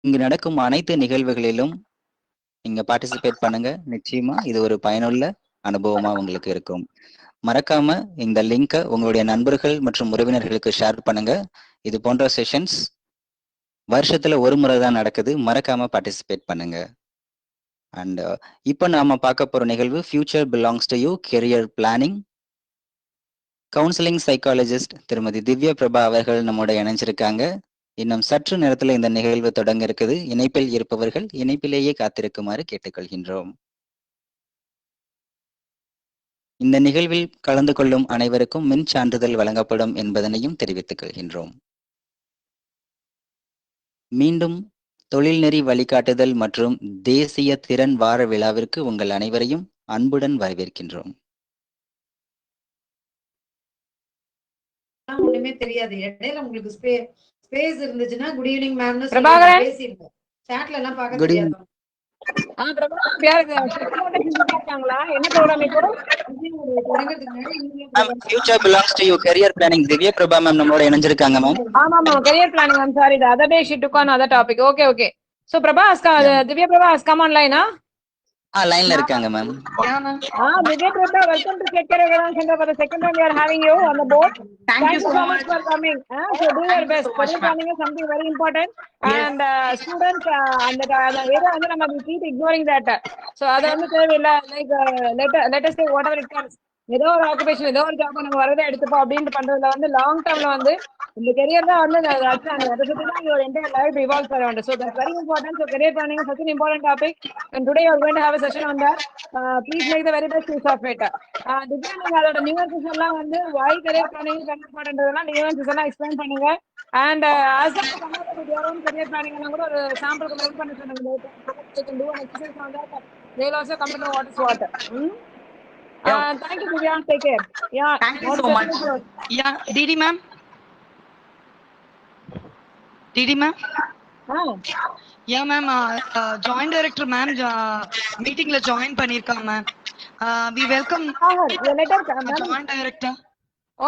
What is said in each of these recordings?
இங்கு நடக்கும் அனைத்து நிகழ்வுகளிலும் நீங்க பார்ட்டிசிபேட் பண்ணுங்க. நிச்சயமா இது ஒரு பயனுள்ள அனுபவமா உங்களுக்கு இருக்கும். மறக்காம இந்த லிங்கை உங்களுடைய நண்பர்கள் மற்றும் உறவினர்களுக்கு ஷேர் பண்ணுங்க. இது போன்ற செஷன்ஸ் வருஷத்துல ஒரு முறை தான் நடக்குது. மறக்காம பார்ட்டிசிபேட் பண்ணுங்க. அண்ட் இப்போ நாம பார்க்க போற நிகழ்வு future belongs to you career planning. Counselling psychologist திருமதி திவ்யா பிரபா அவர்கள் நம்மோட இணைஞ்சிருக்காங்க. இன்னும் சற்று நேரத்தில் இந்த நிகழ்வு தொடங்க இருக்குது. இணைப்பில் இருப்பவர்கள் இணைப்பிலேயே காத்திருக்குமாறு கேட்டுக்கொள்கின்றோம். இந்த நிகழ்வில் கலந்து கொள்ளும் அனைவருக்கும் மின் சான்றிதழ் வழங்கப்படும் என்பதனையும் தெரிவித்துக் கொள்கின்றோம். மீண்டும் தொழில்நெறி வழிகாட்டுதல் மற்றும் தேசிய திறன் வார விழாவிற்கு உங்கள் அனைவரையும் அன்புடன் வரவேற்கின்றோம். ஒண்ணுமே தெரியாது. இடையில உங்களுக்கு ஸ்பேஸ் இருந்துச்சுன்னா குட் ஈவினிங் மேம்னு பேசிருக்கோம். சாட்ல எல்லாம் பார்க்க தெரியாது. Future belongs to you career planning Divya Prabha ma'am நம்மளோட இணைஞ்சிருக்காங்க மேம். ஆமா career planning. I'm sorry, the other day she took on other topic. Okay. So Prabha has come, Divya Prabha has come online, huh? லைன்ல இருக்காங்க ma'am. Divya Prabha, welcome to Take Care Organization Center. For the second time we are having you on the board. Thank you so much for coming. So do your best. Career planning is something very important. Yes. And students and the area வந்து நம்ம keep ignoring that. So அது வந்து தேவையில்லை. Like let us say whatever it comes. ஏதோ ஒரு occupation, ஏதோ ஒரு job நம்ம வரதை எடுத்துப்போம் அப்படின்னு பண்றதுல வந்து லாங் டர்ம்ல வந்து இந்த கெரியர் தான் வந்து அதை சுற்றி தான் your entire life evolves around. So that's very important. So career planning is such an important topic, and today you are going to have a session on that. Please make the very best use of it. Divya, நீங்க அதோட nuances எல்லாம் வந்து why career planning is very important ன்றதெல்லாம் nuances எல்லாம் explain பண்ணுங்க. And as you come up with your own career planning எல்லாம் கூட ஒரு sample க்கு பண்ண சொன்னீங்க. You can do an exercise on that. They will also come to know what is what. Thank you, Divya. Take care. Yeah. Thank you so much. Yeah, Didi ma'am. Yeah ma'am. Joint director ma'am meeting la join பண்ணிருக்கா ma'am. We welcome joint director.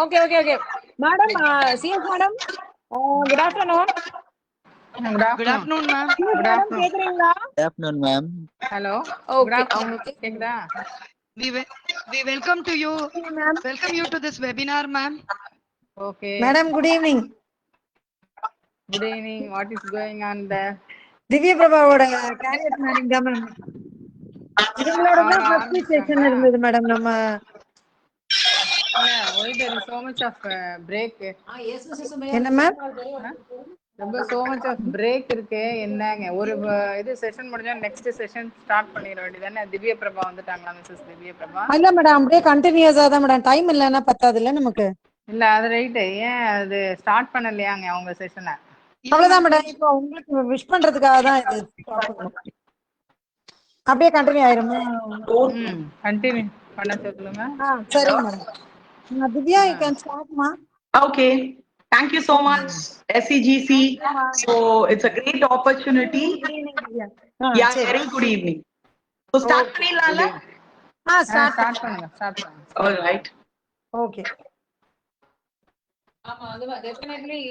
Okay. Madam, CS madam. Good afternoon. Good afternoon ma'am. Good afternoon. கேக்குறீங்களா? Good afternoon ma'am. Hello. Okay. கேக்குதா? We welcome to you. Welcome you to this webinar ma'am. Okay. Madam, good evening. Good evening. What is going on there? Divya Prabhaவோட career planning தான் ma'am. இதுங்களோட தான் first session இருந்தது madam. நம்ம why there is so much of break? என்ன ma'am? ரொம்ப so much of break இருக்கு. என்னங்க ஒரு இது செஷன் முடிஞ்சா நெக்ஸ்ட் செஷன் ஸ்டார்ட் பண்ணிர வேண்டியதானே. திவ்யா பிரபா வந்துட்டாங்களா? மிஸ்ஸஸ் திவ்யா பிரபா இல்ல மேடம், அப்படியே கண்டினியூஸா தான் மேடம். டைம் இல்லன்னா பத்தாது இல்ல நமக்கு. இல்ல அது ரைட். ஏன் அது ஸ்டார்ட் பண்ணலையாங்க அவங்க செஷனை? அவ்வளவுதான் மேடம். இப்போ உங்களுக்கு விஷ் பண்றதுக்காக தான் இது ஸ்டார்ட் பண்ணணும். அப்படியே கண்டினியூ ஆயிருமா? கண்டினியூ பண்ண சொல்லுங்க. சரி madam. Divya, you can start ma. Okay. Thank you so much, SCGC. So it's a great opportunity. Yeah, very good evening. So start பண்ணிடலாம்ல? ஸ்டார்ட் பண்ணுங்க. All right. Okay. ஆமா அதுவா definitely.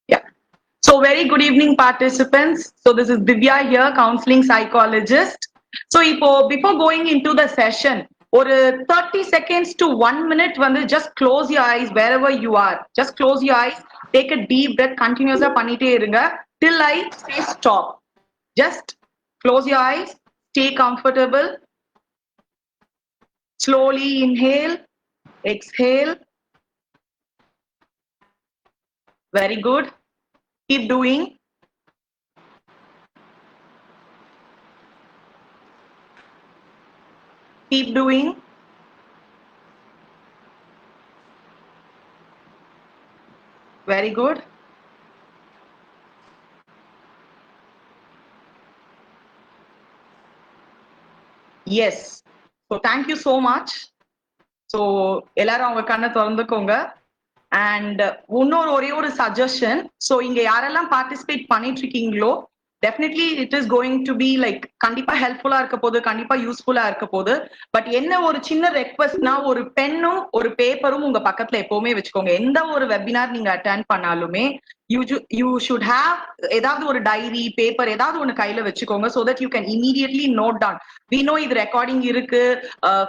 Yeah. So very good evening participants. So this is Divya here, counseling psychologist. So before going into the session, ஒரு 30 seconds to 1 minute வந்து just close your eyes wherever you are. Just close your eyes, take a deep breath, continuously பண்ணிட்டே இருங்க till I say stop. Just close your eyes, stay comfortable. Slowly inhale, exhale. Very good. Keep doing. Keep doing. Very good. Yes. So thank you so much. So எல்லாரும் அவங்க கண்ணை திறந்துக்கோங்க. And ஒரே ஒரு suggestion. So இங்க யாரெல்லாம் participate பண்ணிட்டு இருக்கீங்களோ definitely it is going to be like கண்டிப்பா ஹெல்ப்ஃபுல்லா இருக்க போது, கண்டிப்பா யூஸ்ஃபுல்லா இருக்க போது. பட் என்ன ஒரு சின்ன ரெக்வெஸ்ட்னா, ஒரு பென்னும் ஒரு பேப்பரும் உங்க பக்கத்துல எப்பவுமே வச்சுக்கோங்க. எந்த ஒரு வெபினார் நீங்க அட்டெண்ட் பண்ணாலுமே யூ ஷுட் ஹேவ் ஏதாவது ஒரு டைரி பேப்பர் ஏதாவது ஒண்ணு கையில வச்சுக்கோங்க. So that you can immediately note down. We know இது ரெக்கார்டிங் இருக்கு,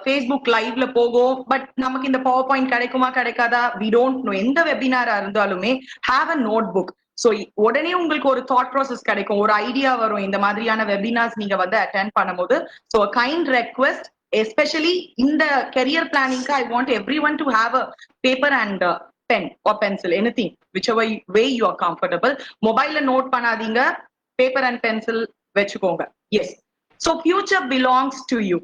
ஃபேஸ்புக் லைவ்ல போகும், பட் நமக்கு இந்த பவர் பாயிண்ட் கிடைக்குமா கிடைக்காதா, வி டோன்ட் நோ. எந்த வெபினாரா இருந்தாலுமே have a notebook. So உடனே உங்களுக்கு ஒரு தாட் ப்ராசஸ் கிடைக்கும், ஒரு ஐடியா வரும் இந்த மாதிரியான வெபினார்ஸ் நீங்க வந்து அட்டெண்ட் பண்ணும்போது. சோ கைண்ட் ரெக்வெஸ்ட், எஸ்பெஷலி இந்த கெரியர் பிளானிங்க்கு I want everyone to have a paper and pen or pencil, anything whichever way you are comfortable. Mobile note பண்ணாதீங்க, paper and pencil வெச்சுக்கோங்க. Yes, so future belongs to you.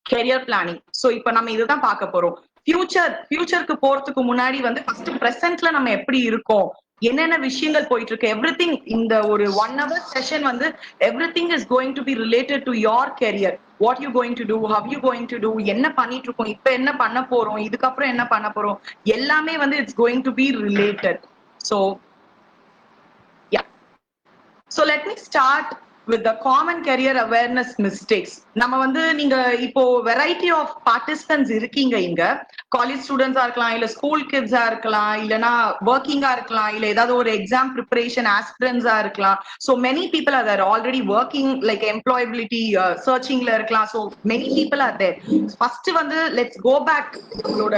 Career planning. So இப்ப நம்ம இதுதான் பார்க்க போறோம். ஃபியூச்சருக்கு போறதுக்கு முன்னாடி வந்து ஃபர்ஸ்ட் பிரசன்ட்ல நம்ம எப்படி இருக்கோம், என்னென்ன விஷயங்கள் போயிட்டு இருக்கு, எவ்ரிதிங். இந்த ஒரு 1 hour செஷன் வந்து everything is going to be related to your career. What you going to do, how you going to do, என்ன பண்ணிட்டு இருக்கோம், இப்ப என்ன பண்ண போறோம், இதுக்கப்புறம் என்ன பண்ண போறோம், எல்லாமே வந்து it's going to be related. So yeah, so let me start with the common career awareness mistakes. நம்ம வந்து நீங்க இப்போ வெரைட்டி ஆஃப் பார்ட்டிசிபென்ட்ஸ் இருக்கீங்க இங்க. காலேஜ் ஸ்டூடெண்ட்ஸா இருக்கலாம், இல்ல ஸ்கூல் கிட்ஸா இருக்கலாம், இல்லனா ஒர்க்கிங்கா இருக்கலாம், இல்ல ஏதாவது ஒரு எக்ஸாம் ப்ரிப்பரேஷன் ஆஸ்பிரன்ட்ஸா இருக்கலாம். So many people are there already working, like employability சர்ச்சிங்ல இருக்கலாம். So many people are there. First வந்து லெட்ஸ் கோ பேக். உங்களோட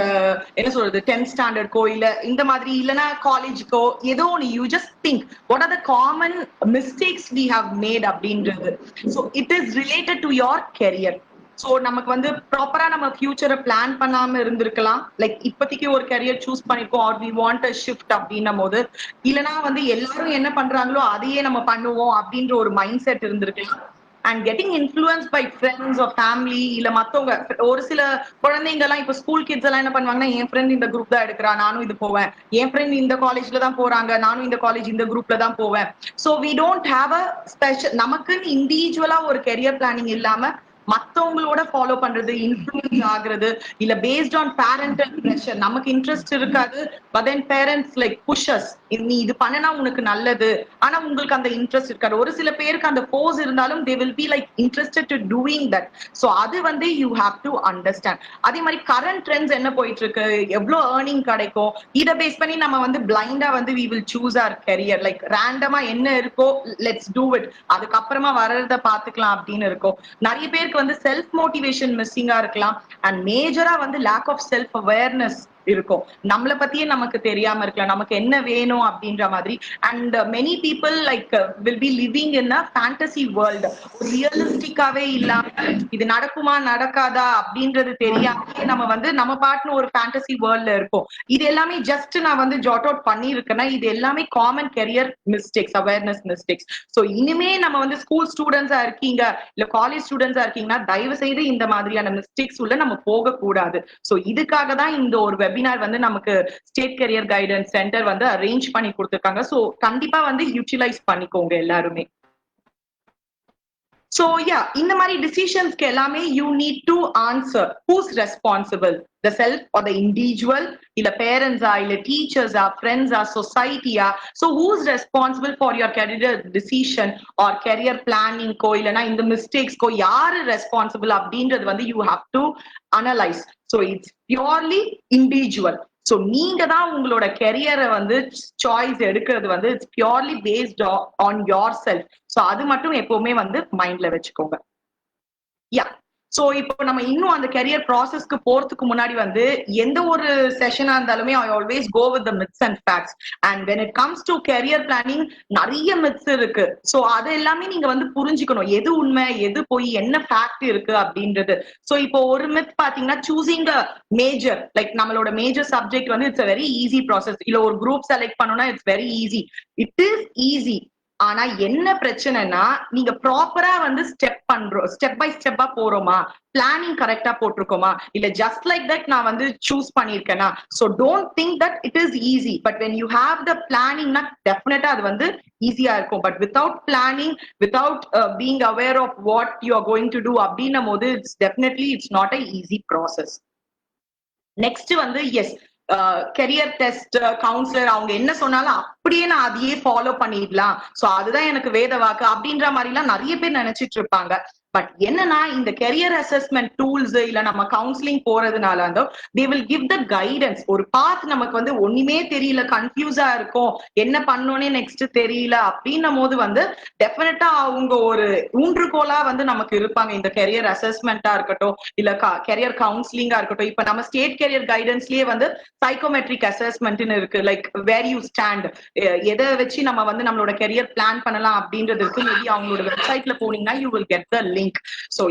என்ன சொல்றது, 10th ஸ்டாண்டர்ட்கோ இல்ல இந்த மாதிரி, இல்லனா காலேஜ்க்கோ ஏதோ ஒன்று, you just think what are the common mistakes we have made அப்படின்றது. So it is related to your career. So நமக்கு வந்து ப்ராப்பரா நம்ம ஃபியூச்சரை பிளான் பண்ணாம இருந்திருக்கலாம். லைக் இப்போதைக்கு ஒரு கெரியர் சூஸ் பண்ணிருக்கோம், or we want a shift அப்படின்னும் போது, இல்லைன்னா வந்து எல்லாரும் என்ன பண்றாங்களோ அதையே நம்ம பண்ணுவோம் அப்படின்ற ஒரு மைண்ட் செட் இருந்திருக்கலாம். And getting influence by friends or family, இல்ல மத்தவங்க. ஒரு சில குழந்தைங்க எல்லாம் இப்ப ஸ்கூல் கிட்ஸ் எல்லாம் என்ன பண்ணுவாங்கன்னா, என் ஃப்ரெண்ட் இந்த குரூப் தான் எடுக்கிறா, நானும் இது போவேன், என் ஃப்ரெண்ட் இந்த காலேஜ்ல தான் போறாங்க, நானும் இந்த காலேஜ் இந்த குரூப்ல தான் போவேன். So we don't have a special, நமக்குன்னு இண்டிவிஜுவலா ஒரு கெரியர் பிளானிங் இல்லாம மத்தவங்களோட ஃபாலோ பண்றது, இன்ஃப்ளூயன்ஸ் ஆகுறது, இல்ல பேஸ்ட் ஆன் பேரண்டல் பிரஷர். நமக்கு இன்ட்ரெஸ்ட் இருக்காது, பட் தென் பேரண்ட்ஸ் லைக் புஷஸ், நீ இது பண்ணனா உனக்கு நல்லது, ஆனா உங்களுக்கு அந்த இன்ட்ரெஸ்ட் இருக்காது. ஒரு சில பேருக்கு அந்த ஃபோர்ஸ் இருந்தாலும் they will be like interested to doing that. so அது வந்து you have to understand. அதே மாதிரி கரண்ட் ட்ரெண்ட்ஸ் என்ன போயிட்டு இருக்கு, எவ்வளவு ஏர்னிங் கிடைக்கும், இதை பேஸ் பண்ணி நம்ம வந்து பிளைண்டா வந்து we will choose our career. Like ரேண்டமா என்ன இருக்கோ let's do it, அதுக்கப்புறமா வர்றத பாத்துக்கலாம் அப்படின்னு இருக்கும். நிறைய பேருக்கு வந்து செல்ஃப் மோட்டிவேஷன் மிஸ்ஸிங்கா இருக்கலாம். அண்ட் மேஜரா வந்து லேக் ஆஃப் செல்ஃப் அவேர்னஸ் இருக்கும். நம்மளை பத்தியே நமக்கு தெரியாம இருக்கலாம், நமக்கு என்ன வேணும் அப்படின்ற மாதிரி. And many people like will be living in a fantasy world. ரியலிஸ்டிக்காவே இல்லாம இது நடக்குமா நடக்காதா அப்படின்றது தெரியாம நம்ம வந்து நம்ம பாட்டுன்னு ஒரு ஃபேண்டசி வேர்ல்ட்ல இருக்கும். இது எல்லாமே ஜஸ்ட் நான் வந்து ஜாட் அவுட் பண்ணிருக்கேன்னா, இது எல்லாமே common career mistakes, awareness mistakes. So இனிமே நம்ம வந்து ஸ்கூல் ஸ்டூடெண்ட்ஸா இருக்கீங்க, இல்ல காலேஜ் ஸ்டூடெண்ட்ஸா இருக்கீங்கன்னா, தயவு செய்து இந்த மாதிரியான மிஸ்டேக்ஸ் உள்ள நம்ம போக கூடாது. ஸோ இதுக்காக தான் இந்த ஒரு வெபினார் வந்து நமக்கு ஸ்டேட் கெரியர் கைடன்ஸ் சென்டர் வந்து அரேஞ்ச் பண்ணி கொடுத்திருக்காங்க. சோ கண்டிப்பா வந்து யூட்டிலைஸ் பண்ணிக்கோங்க எல்லாருமே. சோ யா, இந்த மாதிரி டிசிஷன்ஸ்க்கு எல்லாமே you need to answer who's responsible, the self or the individual, இல்ல பேரண்ட்ஸா, இல்ல டீச்சர்ஸா, ஃப்ரெண்ட்ஸா, சொசைட்டியா. So who's responsible for your career decision or career பிளானிங்க்கோ இல்லைன்னா இந்த மிஸ்டேக்ஸ்க்கோ யாரு ரெஸ்பான்சிபிள் அப்படின்றது வந்து you have to analyse. So it's purely individual. So நீங்க தான் உங்களோட கெரியரை வந்து சாய்ஸ் எடுக்கிறது வந்து it's purely based on your self. So அது மட்டும் எப்பவுமே வந்து மைண்ட்ல வச்சுக்கோங்க. யா, சோ இப்போ நம்ம இன்னும் அந்த கெரியர் ப்ராசஸ்க்கு போறதுக்கு முன்னாடி வந்து எந்த ஒரு செஷனா இருந்தாலுமே I always go with the myths and facts. And when it comes to career planning நிறைய மித்ஸ் இருக்கு. சோ அது எல்லாமே நீங்க வந்து புரிஞ்சுக்கணும், எது உண்மை எது போய் என்ன ஃபேக்ட் இருக்கு அப்படின்றது. சோ இப்போ ஒரு மித் பாத்தீங்கன்னா, சூசிங் அ மேஜர், லைக் நம்மளோட மேஜர் சப்ஜெக்ட் வந்து it's a very easy process. இல்ல ஒரு குரூப் செலக்ட் பண்ணனும்னா it's very easy. It is easy. ஆனா என்ன பிரச்சனைனா, நீங்க ப்ராப்பரா வந்து ஸ்டெப் பை ஸ்டெப்பா போறோமா, பிளானிங் கரெக்டா போட்டிருக்கோமா, இல்ல ஜஸ்ட் லைக் தட் நான் வந்து சூஸ் பண்ணிருக்கேனா. So don't think that it is easy. But when you have the planning na definitely அது வந்து ஈஸியா இருக்கும். But without planning, without being aware of what you are going to do அப்படின்னும் போது it's definitely it's not a easy process. Next வந்து S, career test councillor அவங்க என்ன சொன்னாலும் அப்படியே நான் அதையே ஃபாலோ பண்ணிடலாம், சோ அதுதான் எனக்கு வேத வாக்கு அப்படின்ற மாதிரி எல்லாம் நிறைய பேர் நினைச்சிட்டு இருப்பாங்க. பட் என்னன்னா இந்த கெரியர் அசஸ்மெண்ட் டூல்ஸ் இல்ல நம்ம கவுன்சிலிங் போறதுனால வந்து they will give the guidance. ஒரு பாத் நமக்கு வந்து ஒண்ணுமே தெரியல, கன்ஃபியூஸா இருக்கும், என்ன பண்ணோனே நெக்ஸ்ட் தெரியல அப்படின்னும் போது வந்து டெஃபினட்டா அவங்க ஒரு ஊன்றுகோலா வந்து நமக்கு இருப்பாங்க. இந்த கெரியர் அசஸ்மெண்டா இருக்கட்டும் இல்ல கெரியர் கவுன்சிலிங்கா இருக்கட்டும். இப்ப நம்ம ஸ்டேட் கெரியர் கைடன்ஸ்லயே வந்து சைக்கோமெட்ரிக் அசஸ்மெண்ட்னு இருக்கு, லைக் வேர் யூ ஸ்டாண்ட், எதை வச்சு நம்ம வந்து நம்மளோட கெரியர் பிளான் பண்ணலாம் அப்படின்றது இருக்கு. மேபி அவங்களோட வெப்சைட்ல போனீங்கன்னா you will get the link. So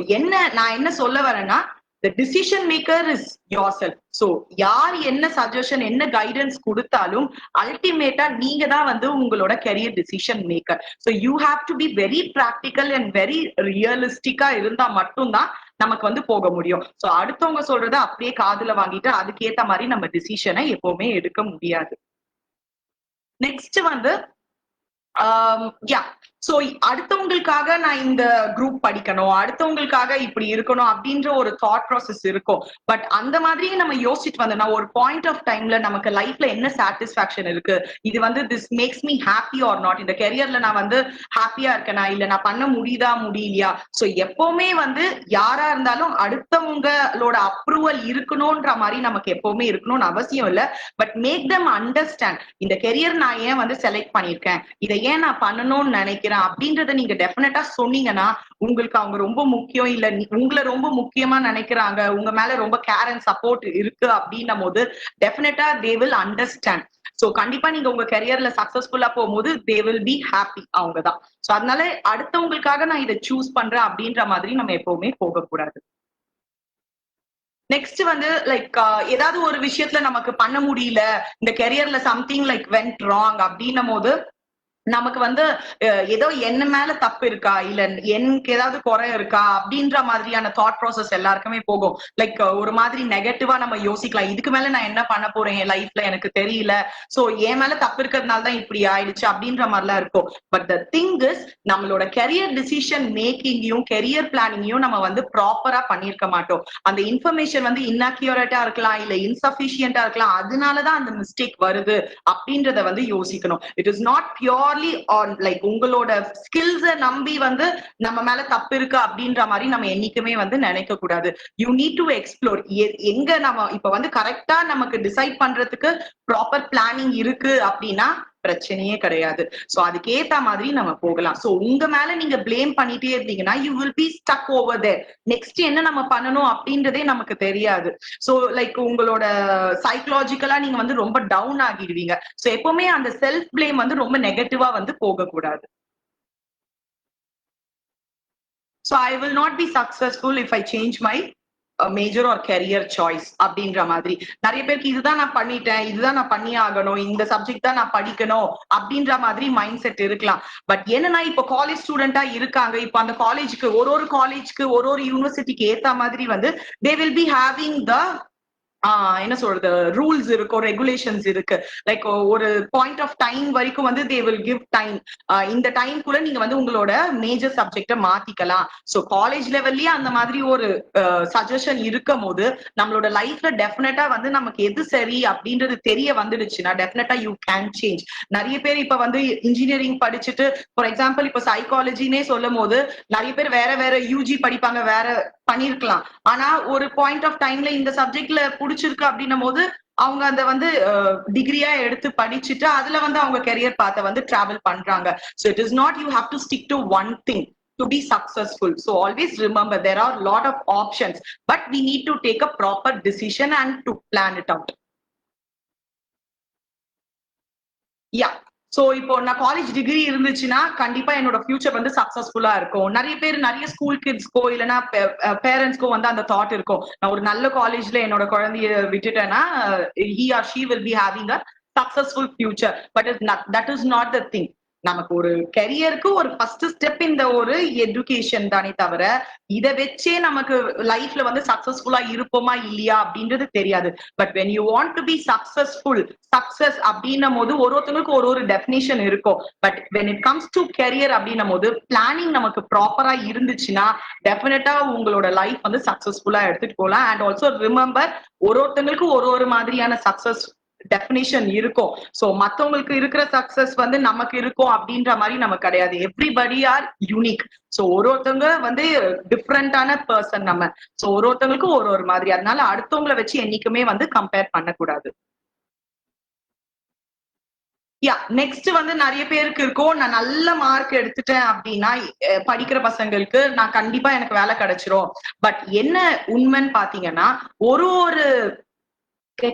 நான் என்ன சொல்ல வரேன்னா, the decision maker is yourself. So யார் என்ன சஜஷன் என்ன கைடன்ஸ் கொடுத்தாலும் அல்டிமேட்டா நீங்க தான் வந்து உங்களோட career decision maker. So you have to be very practical and very realistic-ஆ இருந்தா மட்டும்தான் நமக்கு வந்து போக முடியும். சோ அடுத்தவங்க சொல்றத அப்படியே காதுல வாங்கிட்டு அதுக்கேத்த மாதிரி நம்ம டிசிஷனை எப்பவுமே எடுக்க முடியாது. நெக்ஸ்ட் வந்து சோ அடுத்தவங்களுக்காக நான் இந்த குரூப் படிக்கணும், அடுத்தவங்களுக்காக இப்படி இருக்கணும் அப்படின்ற ஒரு தாட் ப்ராசஸ் இருக்கும். பட் அந்த மாதிரியே நம்ம யோசிச்சுட்டு வந்தோம்னா ஒரு பாயிண்ட் ஆஃப் டைம்ல நமக்கு லைஃப்ல என்ன சாட்டிஸ்பாக்சன் இருக்கு, இது வந்து this makes me happy or not, இந்த கெரியர்ல நான் வந்து ஹாப்பியா இருக்கேனா இல்ல நான் பண்ண முடியலையா. சோ எப்பவுமே வந்து யாரா இருந்தாலும் அடுத்தவங்களோட அப்ரூவல் இருக்கணும்ன்ற மாதிரி நமக்கு எப்பவுமே இருக்கணும்னு அவசியம் இல்லை. பட் மேக் தம் அண்டர்ஸ்டாண்ட் இந்த கெரியர் நான் ஏன் வந்து செலக்ட் பண்ணிருக்கேன், இதை ஏன் நான் பண்ணணும்னு நினைக்கிறேன் அப்படின்றத நீங்க டெஃபினட்டா சொன்னீங்கன்னா உங்களுக்கு அவங்க ரொம்ப முக்கியம் இல்ல உங்களை ரொம்ப முக்கியமா நினைக்கிறாங்க, உங்க மேல ரொம்ப கேர் அண்ட் சப்போர்ட் இருக்கு அப்படின்னும் போது டெஃபினட்டா தே வில் அண்டர்ஸ்டாண்ட். சோ கண்டிப்பா நீங்க உங்க கெரியர்ல சக்சஸ்ஃபுல்லா போகும்போது தே வில் பி ஹாப்பி, அவங்கதான். சோ அதனால அடுத்தவங்களுக்காக நான் இதை சூஸ் பண்றேன் அப்படின்ற மாதிரி நம்ம எப்பவுமே போகக்கூடாது. நெக்ஸ்ட் வந்து லைக் ஏதாவது ஒரு விஷயத்துல நமக்கு பண்ண முடியல, இந்த கெரியர்ல சம்திங் லைக் வென்ட் ராங் அப்படின்னும் போது நமக்கு வந்து ஏதோ என்ன மேல தப்பு இருக்கா இல்ல எனக்கு ஏதாவது குறை இருக்கா அப்படின்ற மாதிரியான தாட் ப்ராசஸ் எல்லாருக்குமே போகும். லைக் ஒரு மாதிரி நெகட்டிவா நம்ம யோசிக்கலாம், இதுக்கு மேல நான் என்ன பண்ண போறேன் என் லைஃப்ல எனக்கு தெரியல, சோ என் மேல தப்பு இருக்கிறதுனால தான் இப்படி ஆயிடுச்சு அப்படின்ற மாதிரிலாம் இருக்கும். பட் த திங் இஸ் நம்மளோட கெரியர் டிசிஷன் மேக்கிங்கையும் கெரியர் பிளானிங்கையும் நம்ம வந்து ப்ராப்பரா பண்ணிருக்க மாட்டோம். அந்த இன்ஃபர்மேஷன் வந்து இன்அக்யூரேட்டா இருக்கலாம் இல்ல இன்சஃபிஷியன்டா இருக்கலாம், அதனாலதான் அந்த மிஸ்டேக் வருது அப்படின்றத வந்து யோசிக்கணும். It is not pure like உங்களோட ஸ்கில்ஸ நம்பி வந்து நம்ம மேல தப்பு இருக்கு அப்படின்ற மாதிரி நம்ம என்னைக்குமே வந்து நினைக்க கூடாது. You need to explore. எங்க நம்ம இப்ப வந்து கரெக்டா நமக்கு டிசைட் பண்றதுக்கு ப்ராப்பர் பிளானிங் இருக்கு அப்படின்னா பிரச்சனையே கிடையாது. சோ அதுக்கேத்த மாதிரி நம்ம போகலாம். சோ உங்க மேல நீங்க பிளேம் பண்ணிட்டே இருந்தீங்கன்னா you will be stuck over there. Next என்ன நம்ம பண்ணணும் அப்படின்றதே நமக்கு தெரியாது. சோ லைக் உங்களோட சைக்கலாஜிக்கலா நீங்க வந்து ரொம்ப டவுன் ஆகிடுவீங்க. சோ எப்பவுமே அந்த செல்ஃப் பிளேம் வந்து ரொம்ப நெகட்டிவா வந்து போக கூடாது. So I will not be successful if I change my major or career choice அப்படின்ற மாதிரி. நிறைய பேருக்கு இதுதான் நான் பண்ணிட்டேன், இதுதான் நான் பண்ணி ஆகணும், இந்த சப்ஜெக்ட் தான் நான் படிக்கணும் அப்படின்ற மாதிரி மைண்ட் செட் இருக்கலாம். பட் என்னன்னா இப்ப காலேஜ் ஸ்டூடெண்டா இருக்காங்க, இப்ப அந்த காலேஜுக்கு ஒரு காலேஜ்க்கு ஒரு யூனிவர்சிட்டிக்கு ஏத்த மாதிரி வந்து they will be having the என்ன சொல்றது ரூல்ஸ் இருக்கும், ரெகுலேஷன்ஸ் இருக்கு. லைக் ஒரு பாயிண்ட் ஆஃப் டைம் வரைக்கும் வந்து தே வில் கிவ் டைம், இந்த டைம்குள்ள நீங்க வந்து உங்களோட மேஜர் சப்ஜெக்ட மாத்திக்கலாம். சோ காலேஜ் லெவல்லயே அந்த மாதிரி ஒரு சஜஷன் இருக்கும் போது நம்மளோட லைஃப்ல டெஃபினட்டா வந்து நமக்கு எது சரி அப்படின்றது தெரிய வந்துடுச்சுன்னா டெஃபினட்டா யூ கேன் சேஞ்ச். நிறைய பேர் இப்ப வந்து இன்ஜினியரிங் படிச்சுட்டு ஃபார் எக்ஸாம்பிள் இப்ப சைக்காலஜினே சொல்லும் போது நிறைய பேர் வேற வேற யூஜி படிப்பாங்க, வேற பண்ணிருக்கலாம். ஆனா ஒரு பாயிண்ட் ஆஃப் டைம்ல இந்த சப்ஜெக்ட்ல புடிச்சிருக்கு அப்படின்னும் போது அவங்க அந்த வந்து டிகிரியா எடுத்து படிச்சுட்டு அதுல வந்து அவங்க கெரியர் பாத்த வந்து டிராவல் பண்றாங்க. So it is not you have to stick to one thing to be successful. So always remember there are a lot of options, but we need to take a proper decision and to plan it out. Yeah. So இப்போ நான் college degree இருந்துச்சுன்னா கண்டிப்பா என்னோட future வந்து சக்சஸ்ஃபுல்லா இருக்கும். நிறைய பேர் நிறைய ஸ்கூல் கிட்ஸ்க்கோ இல்லைன்னா பேரண்ட்ஸ்க்கோ வந்து அந்த தாட் இருக்கும், நான் ஒரு நல்ல காலேஜ்ல என்னோட குழந்தைய விட்டுட்டேன்னா he or she will be having a successful future. But that is not the thing. நமக்கு ஒரு கெரியருக்கு ஒரு ஃபர்ஸ்ட் ஸ்டெப் இந்த ஒரு எஜுகேஷன் தானே தவிர இதை வச்சே நமக்கு லைஃப்ல வந்து சக்சஸ்ஃபுல்லா இருப்போமா இல்லையா அப்படின்றது தெரியாது. But when you want to be successful, success அப்படின்னும் போது ஒருத்தவங்களுக்கு ஒரு டெஃபினிஷன் இருக்கும். But when it comes to career அப்படின்னும் போது பிளானிங் நமக்கு ப்ராப்பரா இருந்துச்சுன்னா டெஃபினட்டா உங்களோட லைஃப் வந்து சக்சஸ்ஃபுல்லா எடுத்துட்டு போகலாம். அண்ட் ஆல்சோ ரிமெம்பர் ஒருத்தவங்களுக்கு ஒரு மாதிரியான சக்சஸ் டெஃபினிஷன் இருக்கும். சோ மத்தவங்களுக்கு இருக்கிற சக்சஸ் வந்து நமக்கு இருக்கும் அப்படின்ற மாதிரி நமக்கு கிடையாது. Everybody are unique. சோ ஒருத்தவங்க வந்து டிஃப்ரெண்டான பர்சன் நம்ம. சோ ஒருத்தவங்களுக்கு ஒரு மாதிரி. அதனால அடுத்தவங்களை வச்சு என்னைக்குமே வந்து கம்பேர் பண்ணக்கூடாது. நெக்ஸ்ட் வந்து நிறைய பேருக்கு இருக்கும், நான் நல்ல மார்க் எடுத்துட்டேன் அப்படின்னா படிக்கிற பசங்களுக்கு நான் கண்டிப்பா எனக்கு வேலை கிடைச்சிரும். பட் என்ன உண்மைன்னு பாத்தீங்கன்னா ஒரு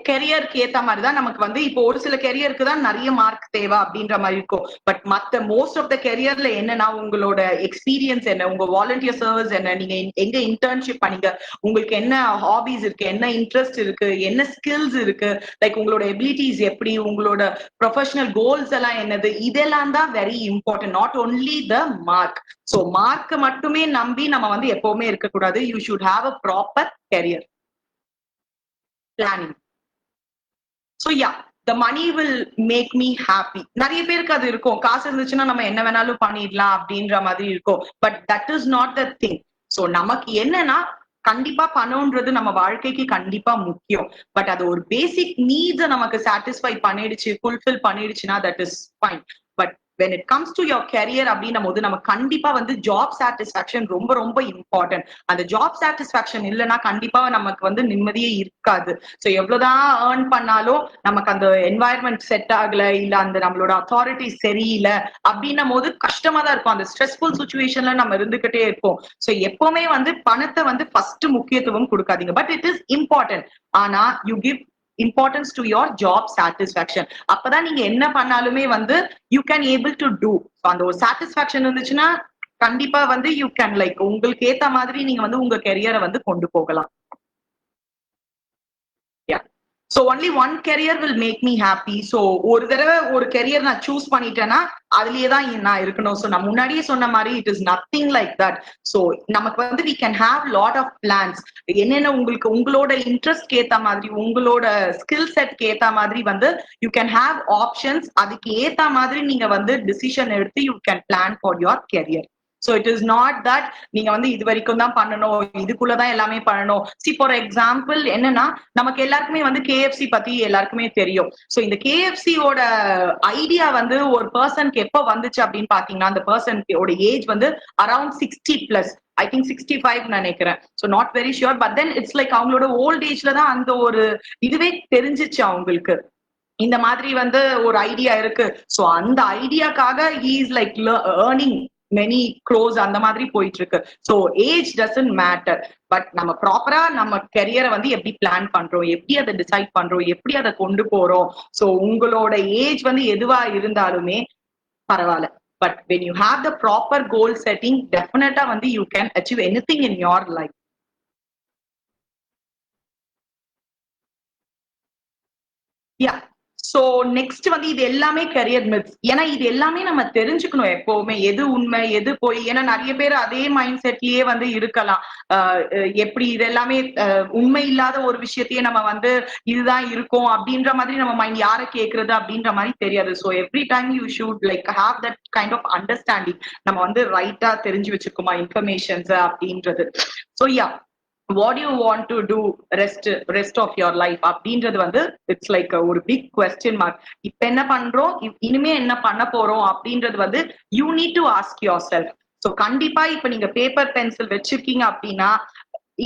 கெரியருக்கு ஏத்த மாதிரிதான் நமக்கு வந்து இப்போ ஒரு சில கெரியருக்கு தான் நிறைய மார்க் தேவை அப்படின்ற மாதிரி இருக்கும். பட் மத்த மோஸ்ட் ஆஃப் த கெரியர்ல என்னன்னா உங்களோட எக்ஸ்பீரியன்ஸ் என்ன, உங்க வாலண்டியர் சர்வீஸ் என்ன, நீங்க எங்க இன்டர்ன்ஷிப் பண்ணீங்க, உங்களுக்கு என்ன ஹாபிஸ் இருக்கு, என்ன இன்ட்ரெஸ்ட் இருக்கு, என்ன ஸ்கில்ஸ் இருக்கு, லைக் உங்களோட எபிலிட்டிஸ் எப்படி, உங்களோட ப்ரொஃபஷனல் கோல்ஸ் எல்லாம் என்னது, இதெல்லாம் தான் very important. Not only the mark. So mark மட்டுமே நம்பி நம்ம வந்து எப்பவுமே இருக்கக்கூடாது. You should have a proper career planning. So yeah, the money will make me happy. நிறைய பேருக்கு அது இருக்கும், காசு இருந்துச்சுன்னா நம்ம என்ன வேணாலும் பண்ணிடலாம் அப்படின்ற மாதிரி இருக்கும். But that is not the thing. So நமக்கு என்னன்னா கண்டிப்பா பணம்ன்றது நம்ம வாழ்க்கைக்கு கண்டிப்பா முக்கியம். பட் அது ஒரு பேசிக் நீட்ஸை நமக்கு சாட்டிஸ்ஃபை பண்ணிடுச்சு, ஃபுல்ஃபில் பண்ணிடுச்சுன்னா that is fine. But when it comes to your career அப்படின்னும் போது நம்ம கண்டிப்பா வந்து ஜாப் சாட்டிஸ்பாக்சன் ரொம்ப ரொம்ப இம்பார்ட்டன்ட். அந்த ஜாப் சாட்டிஸ்பாக்சன் இல்லைன்னா கண்டிப்பா நமக்கு வந்து நிம்மதியே இருக்காது. ஸோ எவ்வளவுதான் ஏர்ன் பண்ணாலும் நமக்கு அந்த என்வாயர்மெண்ட் செட் ஆகல, இல்ல அந்த நம்மளோட அத்தாரிட்டி சரியில்லை அப்படின்னும் போது கஷ்டமா தான் இருக்கும். அந்த ஸ்ட்ரெஸ்ஃபுல் சுச்சுவேஷன்ல நம்ம இருந்துகிட்டே இருப்போம். ஸோ எப்பவுமே வந்து பணத்தை வந்து ஃபர்ஸ்ட் முக்கியத்துவம் கொடுக்காதீங்க. But it is important. ஆனா you give importance to your job satisfaction. அப்பதான் நீங்க என்ன பண்ணாலுமே வந்து you can able to do. அந்த ஒரு satisfaction இருந்துச்சுன்னா கண்டிப்பா வந்து you can like உங்களுக்கு ஏத்த மாதிரி நீங்க வந்து உங்க கெரியரை வந்து கொண்டு போகலாம். So only one career will make me happy. So ஒரு தடவை ஒரு கெரியர் நான் சூஸ் பண்ணிட்டேன்னா அதுலயே தான் நான் இருக்கணும். ஸோ நான் முன்னாடியே சொன்ன மாதிரி it is nothing like that. So நமக்கு வந்து we can have lot of plans. என்னென்ன உங்களுக்கு உங்களோட இன்ட்ரெஸ்ட் ஏத்த மாதிரி, உங்களோட ஸ்கில் செட் ஏத்த மாதிரி வந்து you can have options. அதுக்கு ஏத்த மாதிரி நீங்க வந்து டிசிஷன் எடுத்து you can plan for your career. So it is not that நீங்க வந்து இது வரைக்கும் தான் பண்ணணும், இதுக்குள்ளதான் எல்லாமே பண்ணணும். See for example என்னன்னா நமக்கு எல்லாருக்குமே வந்து KFC பத்தி எல்லாருக்குமே தெரியும். சோ இந்த KFC ஓட ஐடியா வந்து ஒரு பர்சனுக்கு எப்ப வந்துச்சு அப்படின்னு பாத்தீங்கன்னா அந்த பர்சனோட ஏஜ் வந்து அரௌண்ட் 60+. I think 65 நினைக்கிறேன். So not very sure. But then it's like அவங்களோட ஓல்ட் ஏஜ்ல தான் அந்த ஒரு இதுவே தெரிஞ்சிச்சு அவங்களுக்கு. இந்த மாதிரி வந்து ஒரு ஐடியா இருக்கு. சோ அந்த ஐடியாக்காக he is like earning many crores அந்த மாதிரி போயிட்டு இருக்கு. So age doesn't matter. But நம்ம ப்ராப்பரா நம்ம கெரியரை வந்து எப்படி பிளான் பண்றோம், எப்படி அதை டிசைட் பண்றோம், எப்படி அதை கொண்டு போறோம். சோ உங்களோட ஏஜ் வந்து எதுவா இருந்தாலுமே பரவாயில்ல. But when you have the proper goal setting, definitely வந்து you can achieve anything in your life. Yeah. So next வந்து இது எல்லாமே கெரியர் மித்ஸ். ஏன்னா இது எல்லாமே நம்ம தெரிஞ்சுக்கணும் எப்பவுமே, எது உண்மை எது போய். ஏன்னா நிறைய பேர் அதே மைண்ட் செட்லயே வந்து இருக்கலாம். எப்படி இது எல்லாமே உண்மை இல்லாத ஒரு விஷயத்தையே நம்ம வந்து இதுதான் இருக்கும் அப்படின்ற மாதிரி நம்ம மைண்ட் யாரை கேட்கறது அப்படின்ற மாதிரி தெரியாது. So every time you should like have that kind of understanding. நம்ம வந்து ரைட்டா தெரிஞ்சு வச்சுக்கோமா இன்ஃபர்மேஷன்ஸ் அப்படின்றது. So what do you want to do rest of your life அப்படின்றது வந்து it's like ஒரு big question mark. இப்ப என்ன பண்றோம், இனிமே என்ன பண்ண போறோம் அப்படின்றது வந்து you need to ask yourself. So கண்டிப்பா இப்ப நீங்க பேப்பர் பென்சில் வச்சிருக்கீங்க அப்படின்னா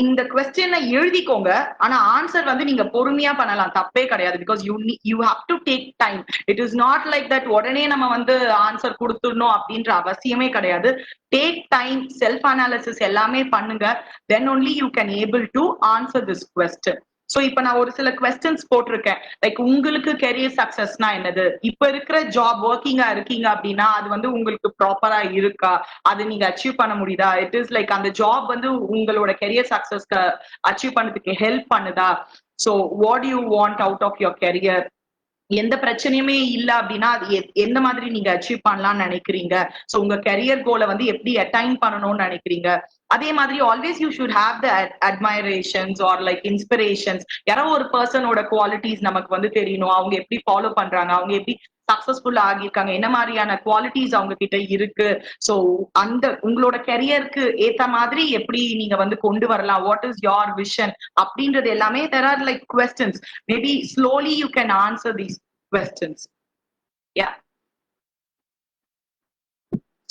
இந்த கொஸ்டினை எழுதிக்கோங்க. ஆனா ஆன்சர் வந்து நீங்க பொறுமையா பண்ணலாம், தப்பே கிடையாது. Because you have to take time. It is not like that உடனே நம்ம வந்து ஆன்சர் கொடுத்துடணும் அப்படின்ற அவசியமே கிடையாது. டேக் டைம், செல்ஃப் அனாலிசிஸ் எல்லாமே பண்ணுங்க. தென் only you can able to answer this question. So இப்ப நான் ஒரு சில கொஸ்டின்ஸ் போட்டிருக்கேன். லைக் உங்களுக்கு கெரியர் சக்சஸ்னா என்னது, இப்ப இருக்கிற ஜாப் ஒர்க்கிங்கா இருக்கீங்க அப்படின்னா அது வந்து உங்களுக்கு ப்ராப்பரா இருக்கா, அது நீங்க அச்சீவ் பண்ண முடியுதா, இட் இஸ் லைக் அந்த ஜாப் வந்து உங்களோட கெரியர் சக்சஸ்க்கு அச்சீவ் பண்ணதுக்கு ஹெல்ப் பண்ணுதா. So what you want out of your career. எந்த பிரச்சனையுமே இல்ல அப்படின்னா அது எந்த மாதிரி நீங்க அச்சீவ் பண்ணலாம்னு நினைக்கிறீங்க, சோ உங்க கெரியர் கோலை வந்து எப்படி அட்டைன் பண்ணணும்னு நினைக்கிறீங்க. அதே மாதிரி always you should have the admirations or like inspirations. யாரோ ஒரு பர்சனோட குவாலிட்டிஸ் நமக்கு வந்து தெரியணும், அவங்க எப்படி ஃபாலோ பண்றாங்க, அவங்க எப்படி சக்சஸ்ஃபுல் ஆகியிருக்காங்க, என்ன மாதிரியான குவாலிட்டிஸ் அவங்க கிட்ட இருக்கு, சோ அந்த உங்களோட கெரியருக்கு ஏத்த மாதிரி எப்படி நீங்க வந்து கொண்டு வரலாம், வாட் இஸ் யோர் விஷன் அப்படின்றது எல்லாமே there are like questions, maybe slowly you can answer these questions. Yeah.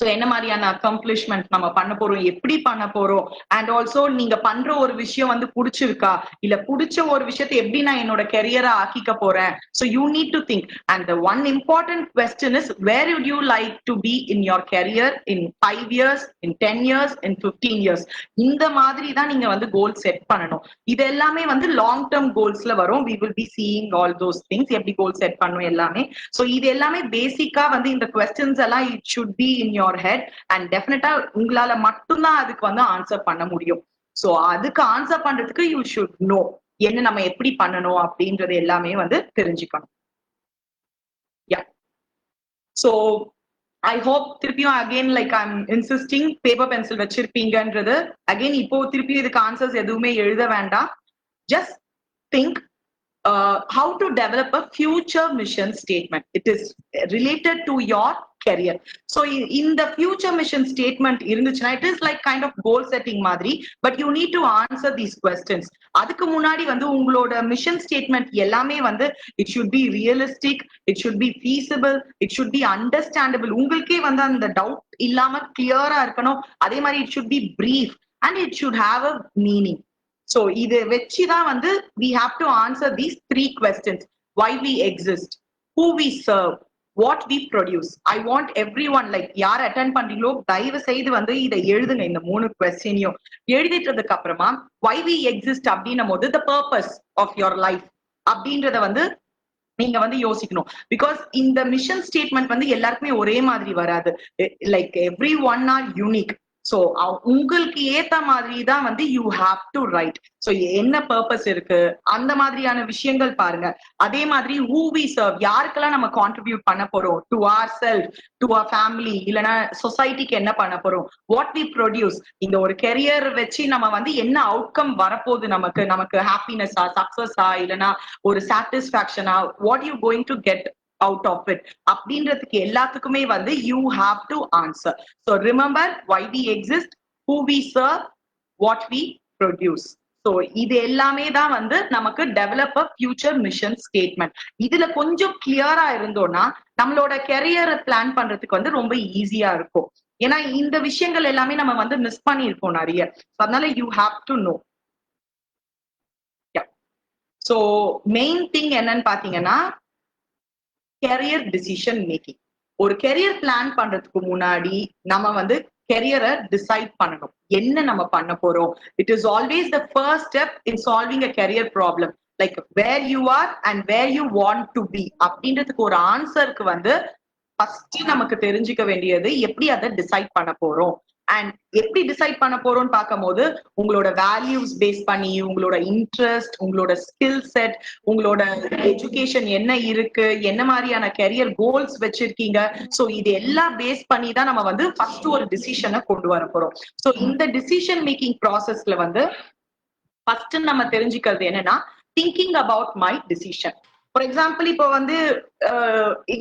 So என்ன மாதிரியான அக்கம்ப்ளிஷ்மெண்ட் நம்ம பண்ண போறோம், எப்படி பண்ண போறோம், அண்ட் ஆல்சோ நீங்க பண்ற ஒரு விஷயம் வந்து பிடிச்சிருக்கா, இல்ல பிடிச்ச ஒரு விஷயத்தை எப்படி நான் என்னோட கெரியரா ஆக்கிக்க போறேன். So you need to think. And the one important question is where would you like to be in your career in 5 years, in 10 years, in 15 years. இந்த மாதிரி தான் நீங்க வந்து கோல் செட் பண்ணணும். இது எல்லாமே வந்து லாங் டேர்ம் கோல்ஸ்ல வரும். we will be seeing all those things, எப்படி கோல் செட் பண்ணணும் எல்லாமே. சோ இது எல்லாமே பேசிக்கா வந்து இந்த questions எல்லாம் it should be in your head and definitely உங்களால மட்டும்தான் அதுக்கு வந்து ஆன்சர் பண்ண முடியும். சோ அதுக்கு ஆன்சர் பண்றதுக்கு you should know என்ன நம்ம எப்படி பண்ணணும் அப்படின்றது எல்லாமே வந்து தெரிஞ்சுக்கணும். Yeah. So I hope திருப்பியும் again like I'm insisting paper pencil வச்சிருப்பீங்கன்றது. again இப்போ திருப்பியும் இதுக்கு ஆன்சர்ஸ் எதுவுமே எழுத வேண்டாம். just think how to develop a future mission statement. It is related to your career. So in the future mission statement irunduchna it is like kind of goal setting madri, but you need to answer these questions. adukku munadi vandu ungaloda mission statement ellame vandu it should be realistic, it should be feasible, it should be understandable. ungalke vandu and doubt illama clear ah irukanum. adhe mari it should be brief and it should have a meaning. So idu vechida vandu we have to answer these 3 questions: why we exist, who we serve, what we produce. I want everyone like யார் attend பண்றீங்களோ தயவு செய்து வந்து இதை எழுதுங்க. இந்த 3 கொஸ்டினையும் எழுதிட்டதுக்கு அப்புறமா why we exist அப்படின்னும் போது the purpose of your life அப்படின்றத வந்து நீங்க வந்து யோசிக்கணும். பிகாஸ் இந்த மிஷன் ஸ்டேட்மெண்ட் வந்து எல்லாருக்குமே ஒரே மாதிரி வராது. Like every one R unique. So உங்களுக்கு ஏத்த மாதிரி தான் வந்து you have to write. So என்ன பர்பஸ் இருக்கு அந்த மாதிரியான விஷயங்கள் பாருங்க. அதே மாதிரி who we serve, யாருக்கெல்லாம் நம்ம கான்ட்ரிபியூட் பண்ண போறோம், to ourselves, to our family, இல்லனா சொசைட்டிக்கு என்ன பண்ண போறோம், what we produce. இந்த ஒரு கெரியர் வச்சு நம்ம வந்து என்ன அவுட்கம் வரப்போகுது, நமக்கு ஹாப்பினஸா, சக்சஸா, இல்லனா ஒரு சாட்டிஸ்பாக்சனா, what you going to get out of it அப்படின்றதுக்கு எல்லாத்துக்குமே வந்து you have to answer. So remember why we exist, who we serve, what we produce. So இது எல்லாமே தான் வந்து நமக்கு develop a future mission statement. இதுல கொஞ்சம் கிளியரா இருந்தோம்னா நம்மளோட கெரியரை பிளான் பண்றதுக்கு வந்து ரொம்ப ஈஸியா இருக்கும். ஏன்னா இந்த விஷயங்கள் எல்லாமே நம்ம வந்து மிஸ் பண்ணியிருக்கோம் நிறைய. அதனால you have to know. Yeah. So main thing என்னன்னு பாத்தீங்கன்னா கெரியர் டிசிஷன் மேக்கிங். ஒரு கெரியர் பிளான் பண்றதுக்கு முன்னாடி நம்ம வந்து கெரியரை டிசைட் பண்ணணும், என்ன நம்ம பண்ண போறோம். It is always the first step in solving a career problem. Like where you are and where you want to be அப்படின்றதுக்கு ஒரு ஆன்சருக்கு வந்து ஃபர்ஸ்ட் நமக்கு தெரிஞ்சுக்க வேண்டியது எப்படி அதை டிசைட் பண்ண போறோம். அண்ட் எப்படி டிசைட் பண்ண போறோம்னு பார்க்கும்போது உங்களோட வேல்யூஸ் பேஸ் பண்ணி, உங்களோட இன்ட்ரெஸ்ட், உங்களோட ஸ்கில் செட், உங்களோட எஜுகேஷன் என்ன இருக்கு, என்ன மாதிரியான கெரியர் கோல்ஸ் வச்சிருக்கீங்க, சோ இது எல்லாம் பேஸ் பண்ணி தான் நம்ம வந்து ஃபர்ஸ்ட் ஒரு டிசிஷனை கொண்டு வர போறோம். சோ இந்த டிசிஷன் மேக்கிங் ப்ராசஸ்ல வந்து ஃபர்ஸ்ட் நம்ம தெரிஞ்சுக்கிறது என்னன்னா thinking about my decision. For example இப்போ வந்து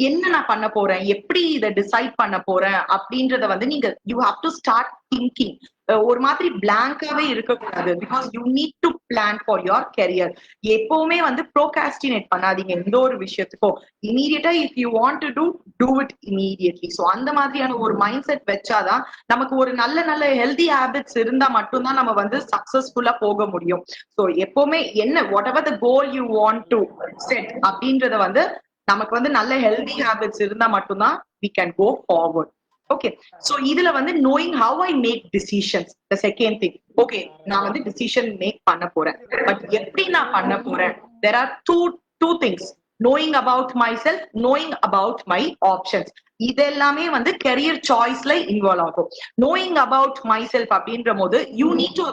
என்ன நான் பண்ண போறேன், எப்படி இதை டிசைட் பண்ண போறேன் அப்படின்றத வந்து நீங்க you have to start thinking. ஒரு மாதிரி பிளாங்காவே இருக்கக்கூடாது. Because you need to plan for your career. எப்பவுமே வந்து ப்ரோகாஸ்டினேட் பண்ணாதீங்க எந்த ஒரு விஷயத்துக்கும். இமீடியட்டா if you want to do it immediately. So அந்த மாதிரியான ஒரு மைண்ட் செட் வச்சாதான் நமக்கு ஒரு நல்ல ஹெல்தி ஹேபிட்ஸ் இருந்தா மட்டும்தான் நம்ம வந்து சக்சஸ்ஃபுல்லா போக முடியும். ஸோ எப்பவுமே என்ன what ever the goal you want to set அப்படின்றத வந்து நமக்கு வந்து நல்ல ஹெல்தி ஹேபிட்ஸ் இருந்தா மட்டும்தான் we can go forward. Okay, so இதுல வந்து knowing how I make decisions, the second thing. Okay, நான் வந்து decision make பண்ண போறேன், but எப்படி நான் பண்ண போறேன். There are two things. knowing about myself, knowing about my options. இதெல்லாமே வந்து கெரியர் சாய்ஸ்ல இன்வால்வ் ஆகும். knowing about myself அப்படின்ற போது you need to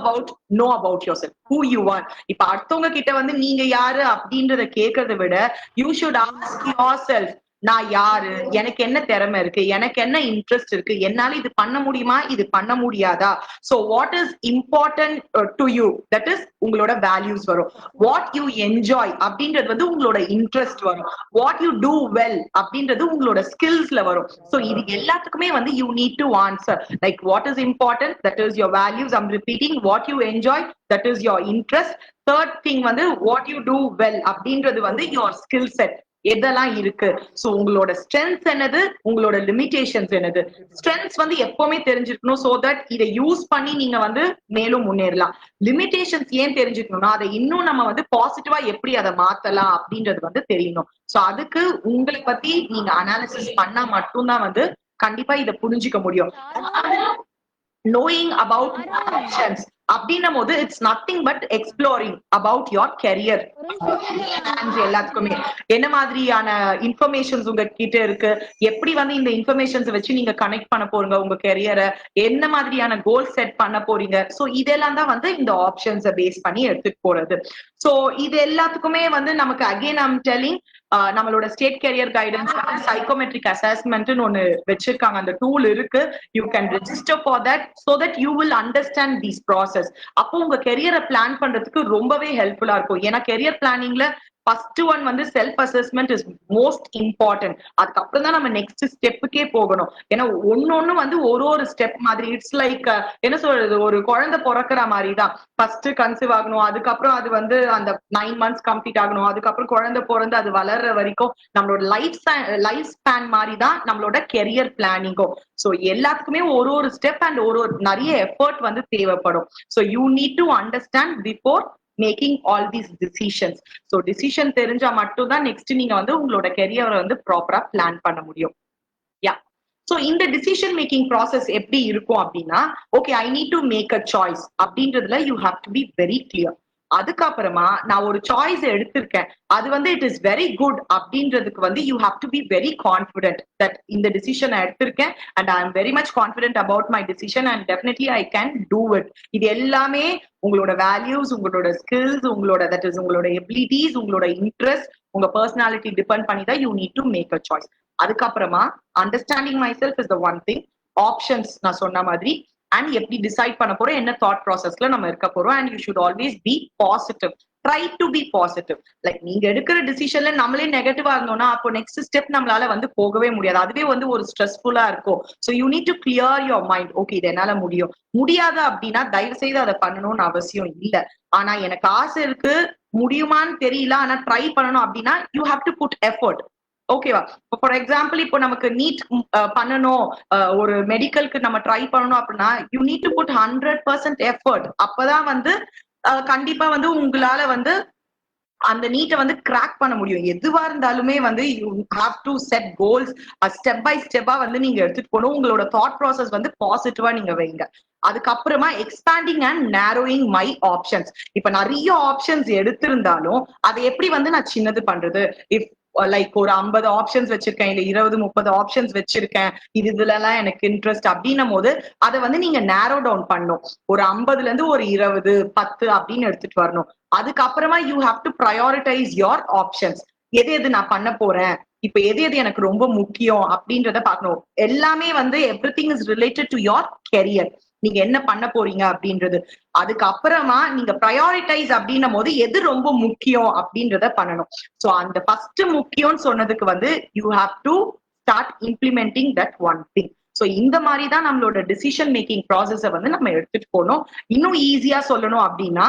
know about yourself, who you are. இப்ப அடுத்தவங்க கிட்ட வந்து நீங்க யாரு அப்படின்றத கேட்கறத விட you should ask yourself, நான் யாரு, எனக்கு என்ன திறமை இருக்கு, எனக்கு என்ன இன்ட்ரெஸ்ட் இருக்கு, என்னால இது பண்ண முடியுமா, இது பண்ண முடியாதா. So what is important to you, that is உங்களோட வேல்யூஸ் வரும். வாட் யூ என்ஜாய் அப்படின்றது வந்து உங்களோட இன்ட்ரெஸ்ட் வரும். வாட் யூ டூ வெல் அப்படின்றது உங்களோட ஸ்கில்ஸ்ல வரும். சோ இது எல்லாத்துக்குமே வந்து you need to answer. Like what is important, that is your values. I'm repeating, what you enjoy, that is your interest. Third thing வந்து what you do well அப்படின்றது வந்து your skill set, எதெல்லாம் இருக்கு. So உங்களோட strengths என்னது, உங்களோட limitations என்னது. Strengths வந்து எப்பவுமே தெரிஞ்சிருக்கணும், சோ தட் இதை யூஸ் பண்ணி நீங்க வந்து மேலும் முன்னேறலாம். லிமிடேஷன்ஸ் ஏன் தெரிஞ்சுக்கணும்னா அதை இன்னும் நம்ம வந்து பாசிட்டிவா எப்படி அதை மாத்தலாம் அப்படின்றது வந்து தெரியணும். சோ அதுக்கு உங்களை பத்தி நீங்க அனாலிசிஸ் பண்ணா மட்டும்தான் வந்து கண்டிப்பா இதை புரிஞ்சுக்க முடியும். knowing about options அப்படின்னும் போது it's nothing but exploring about your career. எல்லாத்துக்குமே என்ன மாதிரியான இன்ஃபர்மேஷன்ஸ் உங்க கிட்ட இருக்கு, எப்படி வந்து இந்த இன்ஃபர்மேஷன்ஸ் வச்சு நீங்க கனெக்ட் பண்ண போறீங்க உங்க கெரியரை, என்ன மாதிரியான கோல் செட் பண்ண போறீங்க. சோ இதெல்லாம் தான் வந்து இந்த ஆப்ஷன்ஸை பேஸ் பண்ணி எடுத்துட்டு போறது. சோ இது எல்லாத்துக்குமே வந்து நமக்கு அகைன் ஐம் டெல்லிங், நம்மளோட state career guidance psychometric assessment ஒன்னு வச்சிருக்காங்க. அந்த டூல் இருக்கு, you can register for that so that you will understand these process. அப்போ உங்க கெரியரை பிளான் பண்றதுக்கு ரொம்பவே ஹெல்ப்ஃபுல்லா இருக்கும். ஏன்னா கெரியர் பிளானிங்ல ஃபர்ஸ்ட் ஒன் வந்து self assessment is most important. அதுக்கப்புறம் தான் நம்ம நெக்ஸ்ட் ஸ்டெப்புக்கே போகணும். ஏன்னா ஒன்னொன்னு வந்து ஒரு ஸ்டெப் மாதிரி, இட்ஸ் லைக் என்ன சொல்றது, ஒரு குழந்தை பிறக்கிற மாதிரி தான். ஃபர்ஸ்ட் கன்சீவ் ஆகணும், அதுக்கப்புறம் அது வந்து அந்த 9 months கம்ப்ளீட் ஆகணும், அதுக்கப்புறம் குழந்தை பிறந்து அது வளர்ற வரைக்கும் நம்மளோட லைஃப் ஸ்பேன் மாதிரி தான் நம்மளோட கெரியர் பிளானிங்கும். சோ எல்லாத்துக்குமே ஒரு ஸ்டெப் அண்ட் ஒரு நிறைய எஃபர்ட் வந்து தேவைப்படும். So you need to understand before making all these decisions. So decision தெரிஞ்சா மட்டும் தான் நெக்ஸ்ட் நீங்க வந்து உங்களோட கெரியரை வந்து ப்ராப்பரா பிளான் பண்ண முடியும். யா ஸோ இந்த டிசிஷன் மேக்கிங் ப்ராசஸ் எப்படி இருக்கும் அப்படின்னா, okay I need to make a choice அப்படின்றதுல you have to be very clear. அதுக்கப்புறமா நான் ஒரு சாய்ஸ் எடுத்திருக்கேன், அது வந்து இட் இஸ் வெரி குட் அப்படின்றதுக்கு வந்து you have to be very confident that இந்த டிசிஷன் எடுத்திருக்கேன் and I am very much confident about my decision and definitely I can do it. இது எல்லாமே உங்களோட வேல்யூஸ், உங்களோட ஸ்கில்ஸ், உங்களோட தட் இஸ் உங்களோட எபிலிட்டிஸ், உங்களோட இன்ட்ரெஸ்ட், உங்க பர்சனாலிட்டி டிபெண்ட் பண்ணி தான் you need to make a choice. அதுக்கப்புறமா understanding my self is the one thing. Options நான் சொன்ன மாதிரி அண்ட் எப்படி டிசைட் பண்ண போறோம், என்ன தாட் ப்ராசஸ்ல நம்ம இருக்க போறோம். And you should always be positive. Try to be positive. Like நீங்க எடுக்கிற டிசிஷன்ல நம்மளே நெகட்டிவா இருந்தோம்னா அப்போ நெக்ஸ்ட் ஸ்டெப் நம்மளால வந்து போகவே முடியாது. அதுவே வந்து ஒரு ஸ்ட்ரெஸ்ஃபுல்லா இருக்கும். So you need to clear your mind. Okay இது என்னால முடியும், முடியாது அப்படின்னா தயவு செய்து அதை பண்ணணும்னு அவசியம் இல்லை. ஆனா எனக்கு ஆசை இருக்கு, முடியுமான்னு தெரியல, ஆனா ட்ரை பண்ணணும் அப்படின்னா you have to put effort. ஓகேவா? ஃபார் எக்ஸாம்பிள் இப்போ நமக்கு நீட் பண்ணணும், ஒரு மெடிக்கலுக்கு நம்ம ட்ரை பண்ணணும் அப்படின்னா you need to put 100% effort. அப்பதான் வந்து கண்டிப்பா வந்து உங்களால வந்து அந்த நீட்டை வந்து கிராக் பண்ண முடியும். எதுவா இருந்தாலுமே வந்து you have to set goals, step by ஸ்டெப்பா வந்து நீங்க எடுத்துட்டு போகணும். உங்களோட தாட் ப்ராசஸ் வந்து பாசிட்டிவா நீங்க வைங்க. அதுக்கப்புறமா expanding and narrowing my options. இப்ப நிறைய ஆப்ஷன்ஸ் எடுத்திருந்தாலும் அதை எப்படி வந்து நான் சின்னது பண்றது. இஃப் லைக் ஒரு 50 ஆப்ஷன்ஸ் வச்சிருக்கேன், இல்ல 20-30 ஆப்ஷன்ஸ் வச்சிருக்கேன், இதுல எல்லாம் எனக்கு இன்ட்ரெஸ்ட் அப்படின்னும் போது அதை வந்து நீங்க நேரோ டவுன் பண்ணும். ஒரு 50ல இருந்து ஒரு 20, 10 அப்படின்னு எடுத்துட்டு வரணும். அதுக்கப்புறமா you have to prioritise your options. எது நான் பண்ண போறேன், இப்ப எது எனக்கு ரொம்ப முக்கியம் அப்படின்றத பார்க்கணும். எல்லாமே வந்து everything is related to your career. நீங்க என்ன பண்ண போறீங்க அப்படின்றது. அதுக்கப்புறமா நீங்க ப்ரையாரிட்டைஸ் அப்படின்னும் போது எது ரொம்ப முக்கியம் அப்படின்றத பண்ணணும். சோ அந்த ஃபர்ஸ்ட் முக்கியம்னு சொன்னதுக்கு வந்து you have to start implementing that one thing. So இந்த மாதிரி தான் நம்மளோட டிசிஷன் மேக்கிங் ப்ராசஸை வந்து நம்ம எடுத்துட்டு போகணும். இன்னும் ஈஸியா சொல்லணும் அப்படின்னா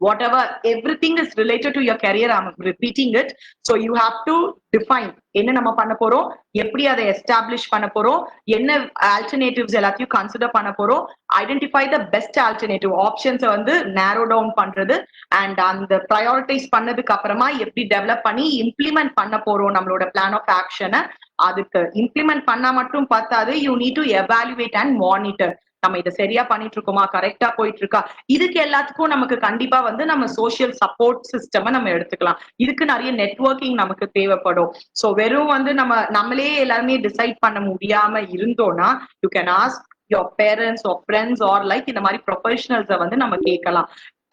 whatever everything is related to your career, I'm repeating it. So you have to define என்ன நம்ம பண்ண போறோம், எப்படி அதை எஸ்டாப்ளிஷ் பண்ண போறோம், என்ன ஆல்டர்னேட்டிவ்ஸ் எல்லாத்தையும் கன்சிடர் பண்ண போறோம், ஐடென்டிஃபை த பெஸ்ட் ஆல்டர்னேட்டிவ் ஆப்ஷன்ஸை வந்து நேரோ டவுன் பண்றது அண்ட் அந்த ப்ரையாரிட்டைஸ் பண்ணதுக்கு அப்புறமா எப்படி டெவலப் பண்ணி இம்ப்ளிமெண்ட் பண்ண போறோம் நம்மளோட பிளான் ஆஃப் ஆக்ஷனை. அதுக்கு இம்ப்ளிமெண்ட் பண்ணா மட்டும் பார்த்தாது, you need to evaluate and monitor. நம்ம இதை சரியா பண்ணிட்டு இருக்கோமா, கரெக்டா போயிட்டு இருக்கா. இதுக்கு எல்லாத்துக்கும் நமக்கு கண்டிப்பா வந்து நம்ம சோசியல் சப்போர்ட் சிஸ்டம் நம்ம எடுத்துக்கலாம். இதுக்கு நிறைய நெட்வொர்க்கிங் நமக்கு தேவைப்படும். சோ வெறும் வந்து நம்மளே எல்லாருமே டிசைட் பண்ண முடியாம இருந்தோம்னா you can ask your parents or friends or like இந்த மாதிரி ப்ரொஃபஷனல்ஸை வந்து நம்ம கேட்கலாம்.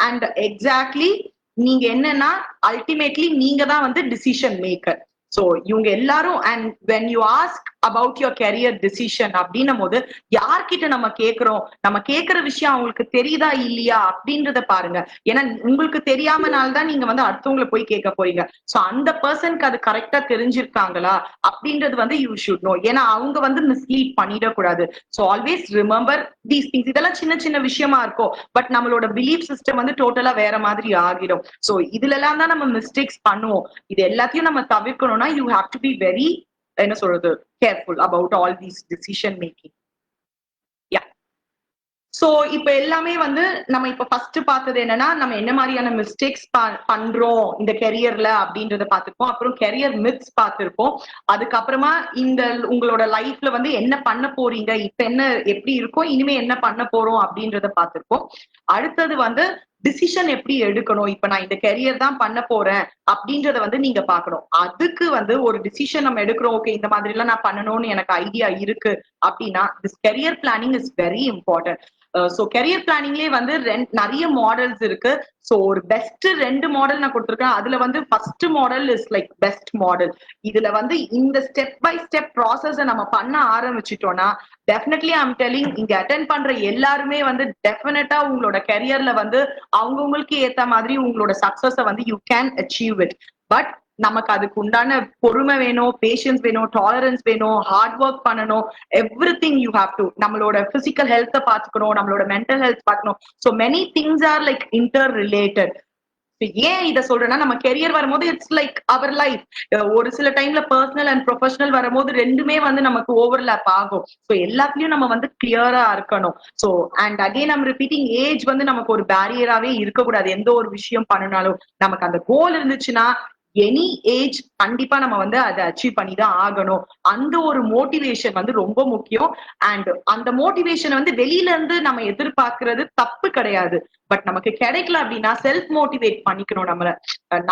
அண்ட் எக்ஸாக்ட்லி நீங்க என்னன்னா அல்டிமேட்லி நீங்க தான் வந்து டிசிஷன் மேக்கர். சோ இவங்க எல்லாரும் and when you ask about your career decision அப்படின்னும் போது யார்கிட்ட நம்ம கேட்கிறோம், நம்ம கேட்கிற விஷயம் அவங்களுக்கு தெரியுதா இல்லையா அப்படின்றத பாருங்க. ஏன்னா உங்களுக்கு தெரியாமனால்தான் நீங்க வந்து அடுத்தவங்களை போய் கேட்க போறீங்க. சோ அந்த பர்சனுக்கு அது கரெக்டா தெரிஞ்சிருக்காங்களா அப்படின்றது வந்து யூ ஷுட் நோ. ஏன்னா அவங்க வந்து மிஸ்லீட் பண்ணிடக்கூடாது. So always remember these things. இதெல்லாம் சின்ன சின்ன விஷயமா இருக்கும், பட் நம்மளோட பிலீஃப் சிஸ்டம் வந்து டோட்டலா வேற மாதிரி ஆகிடும். சோ இதுல எல்லாம் தான் நம்ம மிஸ்டேக்ஸ் பண்ணுவோம். இது எல்லாத்தையும் நம்ம தவிர்க்கணும்னா you have to be very என்ன சொல்றது careful about all these decision making. Yeah. So இப்ப எல்லாமே வந்து நம்ம இப்ப ஃபர்ஸ்ட் பார்த்தது என்னன்னா நம்ம என்ன மாதிரியான மிஸ்டேக்ஸ் பண்றோம் இந்த கெரியர்ல அப்படின்றத பார்த்திருப்போம். அப்புறம் கெரியர் மித்ஸ் பார்த்திருப்போம். அதுக்கப்புறமா இந்த உங்களோட லைஃப்ல வந்து என்ன பண்ண போறீங்க, இப்ப என்ன எப்படி இருக்கும், இனிமே என்ன பண்ண போறோம் அப்படின்றத பார்த்திருப்போம். அடுத்தது வந்து டிசிஷன் எப்படி எடுக்கணும், இப்ப நான் இந்த கெரியர் தான் பண்ண போறேன் அப்படின்றத வந்து நீங்க பாக்கணும். அதுக்கு வந்து ஒரு டிசிஷன் நம்ம எடுக்கிறோம், ஓகே இந்த மாதிரி எல்லாம் நான் பண்ணணும்னு எனக்கு ஐடியா இருக்கு அப்படின்னா this career planning is very important. So career பிளானிங்லயே வந்து நிறைய மாடல்ஸ் இருக்கு. சோ ஒரு பெஸ்ட் 2 மாடல் நான் கொடுத்திருக்கேன். அதுல வந்து first model is like best model. இதுல வந்து இந்த ஸ்டெப் பை ஸ்டெப் ப்ராசஸ் நம்ம பண்ண ஆரம்பிச்சிட்டோம்னா டெஃபினெட்லி ஐம் டெல்லிங் இங்க அட்டென்ட் பண்ற எல்லாருமே வந்து டெஃபினட்டா உங்களோட கெரியர்ல வந்து அவங்கவுங்களுக்கு ஏத்த மாதிரி உங்களோட சக்சஸ வந்து you can achieve it. But நமக்கு அதுக்கு உண்டான பொறுமை வேணும், பேஷன்ஸ் வேணும், டாலரன்ஸ் வேணும், ஹார்ட் ஒர்க் பண்ணணும். Everything you have to. நம்மளோட பிசிக்கல் ஹெல்த்தை பாத்துக்கணும், நம்மளோட மென்டல் ஹெல்த் பாத்துக்கணும். So many things R like inter related. ஏன் இதை சொல்றேன்னா நம்ம கெரியர் வரும்போது இட்ஸ் லைக் அவர் லைஃப். ஒரு சில டைம்ல பர்சனல் அண்ட் ப்ரொஃபஷனல் வரும்போது ரெண்டுமே வந்து நமக்கு ஓவர்லாப் ஆகும். ஸோ எல்லாத்துலயும் நம்ம வந்து கிளியரா இருக்கணும். So and again I'm repeating, age வந்து நமக்கு ஒரு பேரியராவே இருக்கக்கூடாது. எந்த ஒரு விஷயம் பண்ணினாலும் நமக்கு அந்த கோல் இருந்துச்சுன்னா எனி ஏஜ் கண்டிப்பா நம்ம வந்து அதை அச்சீவ் பண்ணி தான் ஆகணும். அந்த ஒரு மோட்டிவேஷன் வந்து ரொம்ப முக்கியம். அண்ட் அந்த மோட்டிவேஷன் வந்து வெளியில இருந்து நம்ம எதிர்பார்க்கறது தப்பு கிடையாது. பட் நமக்கு கிடைக்கல அப்படின்னா செல்ஃப் மோட்டிவேட் பண்ணிக்கணும்.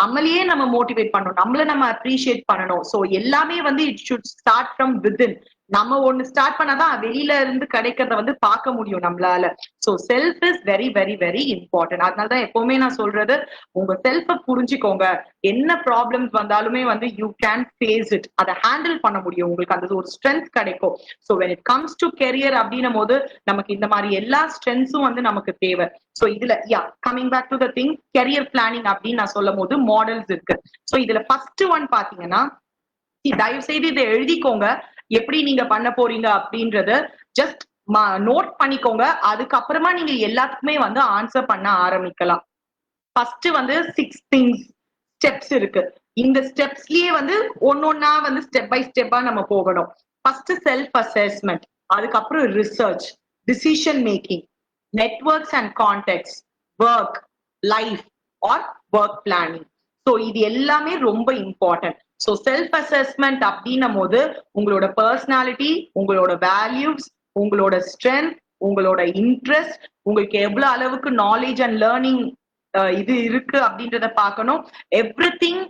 நம்மளையே நம்ம மோட்டிவேட் பண்ணணும், நம்மள நம்ம அப்ரிஷியேட் பண்ணணும். சோ எல்லாமே வந்து it should start from within. நம்ம ஒண்ணு ஸ்டார்ட் பண்ணாதான் வெளியில இருந்து கிடைக்கிறத வந்து பார்க்க முடியும் நம்மளால. So self is very very very important. அதனாலதான் எப்பவுமே நான் சொல்றது, உங்க செல்ஃப புரிஞ்சுக்கோங்க. என்ன ப்ராப்ளம்ஸ் வந்தாலுமே வந்து யூ கேன் ஃபேஸ் இட். அதை ஹேண்டில் பண்ண முடியும், உங்களுக்கு அந்த ஒரு ஸ்ட்ரென்த் கிடைக்கும். So when it comes to career அப்படின்னும் போது நமக்கு இந்த மாதிரி எல்லா ஸ்ட்ரென்த்ஸும் வந்து நமக்கு தேவை. சோ இதுல coming back to the thing, career planning அப்படின்னு நான் சொல்லும் போது மாடல்ஸ் இருக்கு. சோ இதுல ஃபர்ஸ்ட் ஒன் பாத்தீங்கன்னா, தயவு செய்து இதை எழுதிக்கோங்க எப்படி நீங்க பண்ண போறீங்க அப்படின்றத ஜஸ்ட் நோட் பண்ணிக்கோங்க. அதுக்கப்புறமா நீங்க எல்லாத்துக்குமே வந்து ஆன்சர் பண்ண ஆரம்பிக்கலாம். ஃபர்ஸ்ட் வந்து 6 திங்ஸ் ஸ்டெப்ஸ் இருக்கு. இந்த ஸ்டெப்ஸ்லயே வந்து ஒன்னொன்னா வந்து ஸ்டெப் பை ஸ்டெப்பா நம்ம போகணும். ஃபர்ஸ்ட் செல்ஃப் அசஸ்மெண்ட், அதுக்கப்புறம் research, decision making, networks and contacts, work, life or work planning. So இது எல்லாமே ரொம்ப இம்பார்ட்டன்ட். ஸோ செல்ஃப் அசஸ்மெண்ட் அப்படின்னும் போது உங்களோட பர்சனாலிட்டி, உங்களோட வேல்யூஸ், உங்களோட ஸ்ட்ரென்த், உங்களோட இன்ட்ரெஸ்ட், உங்களுக்கு எவ்வளவு அளவுக்கு நாலேஜ் அண்ட் லேர்னிங் இது இருக்கு அப்படின்றத பார்க்கணும். எவ்ரிதிங்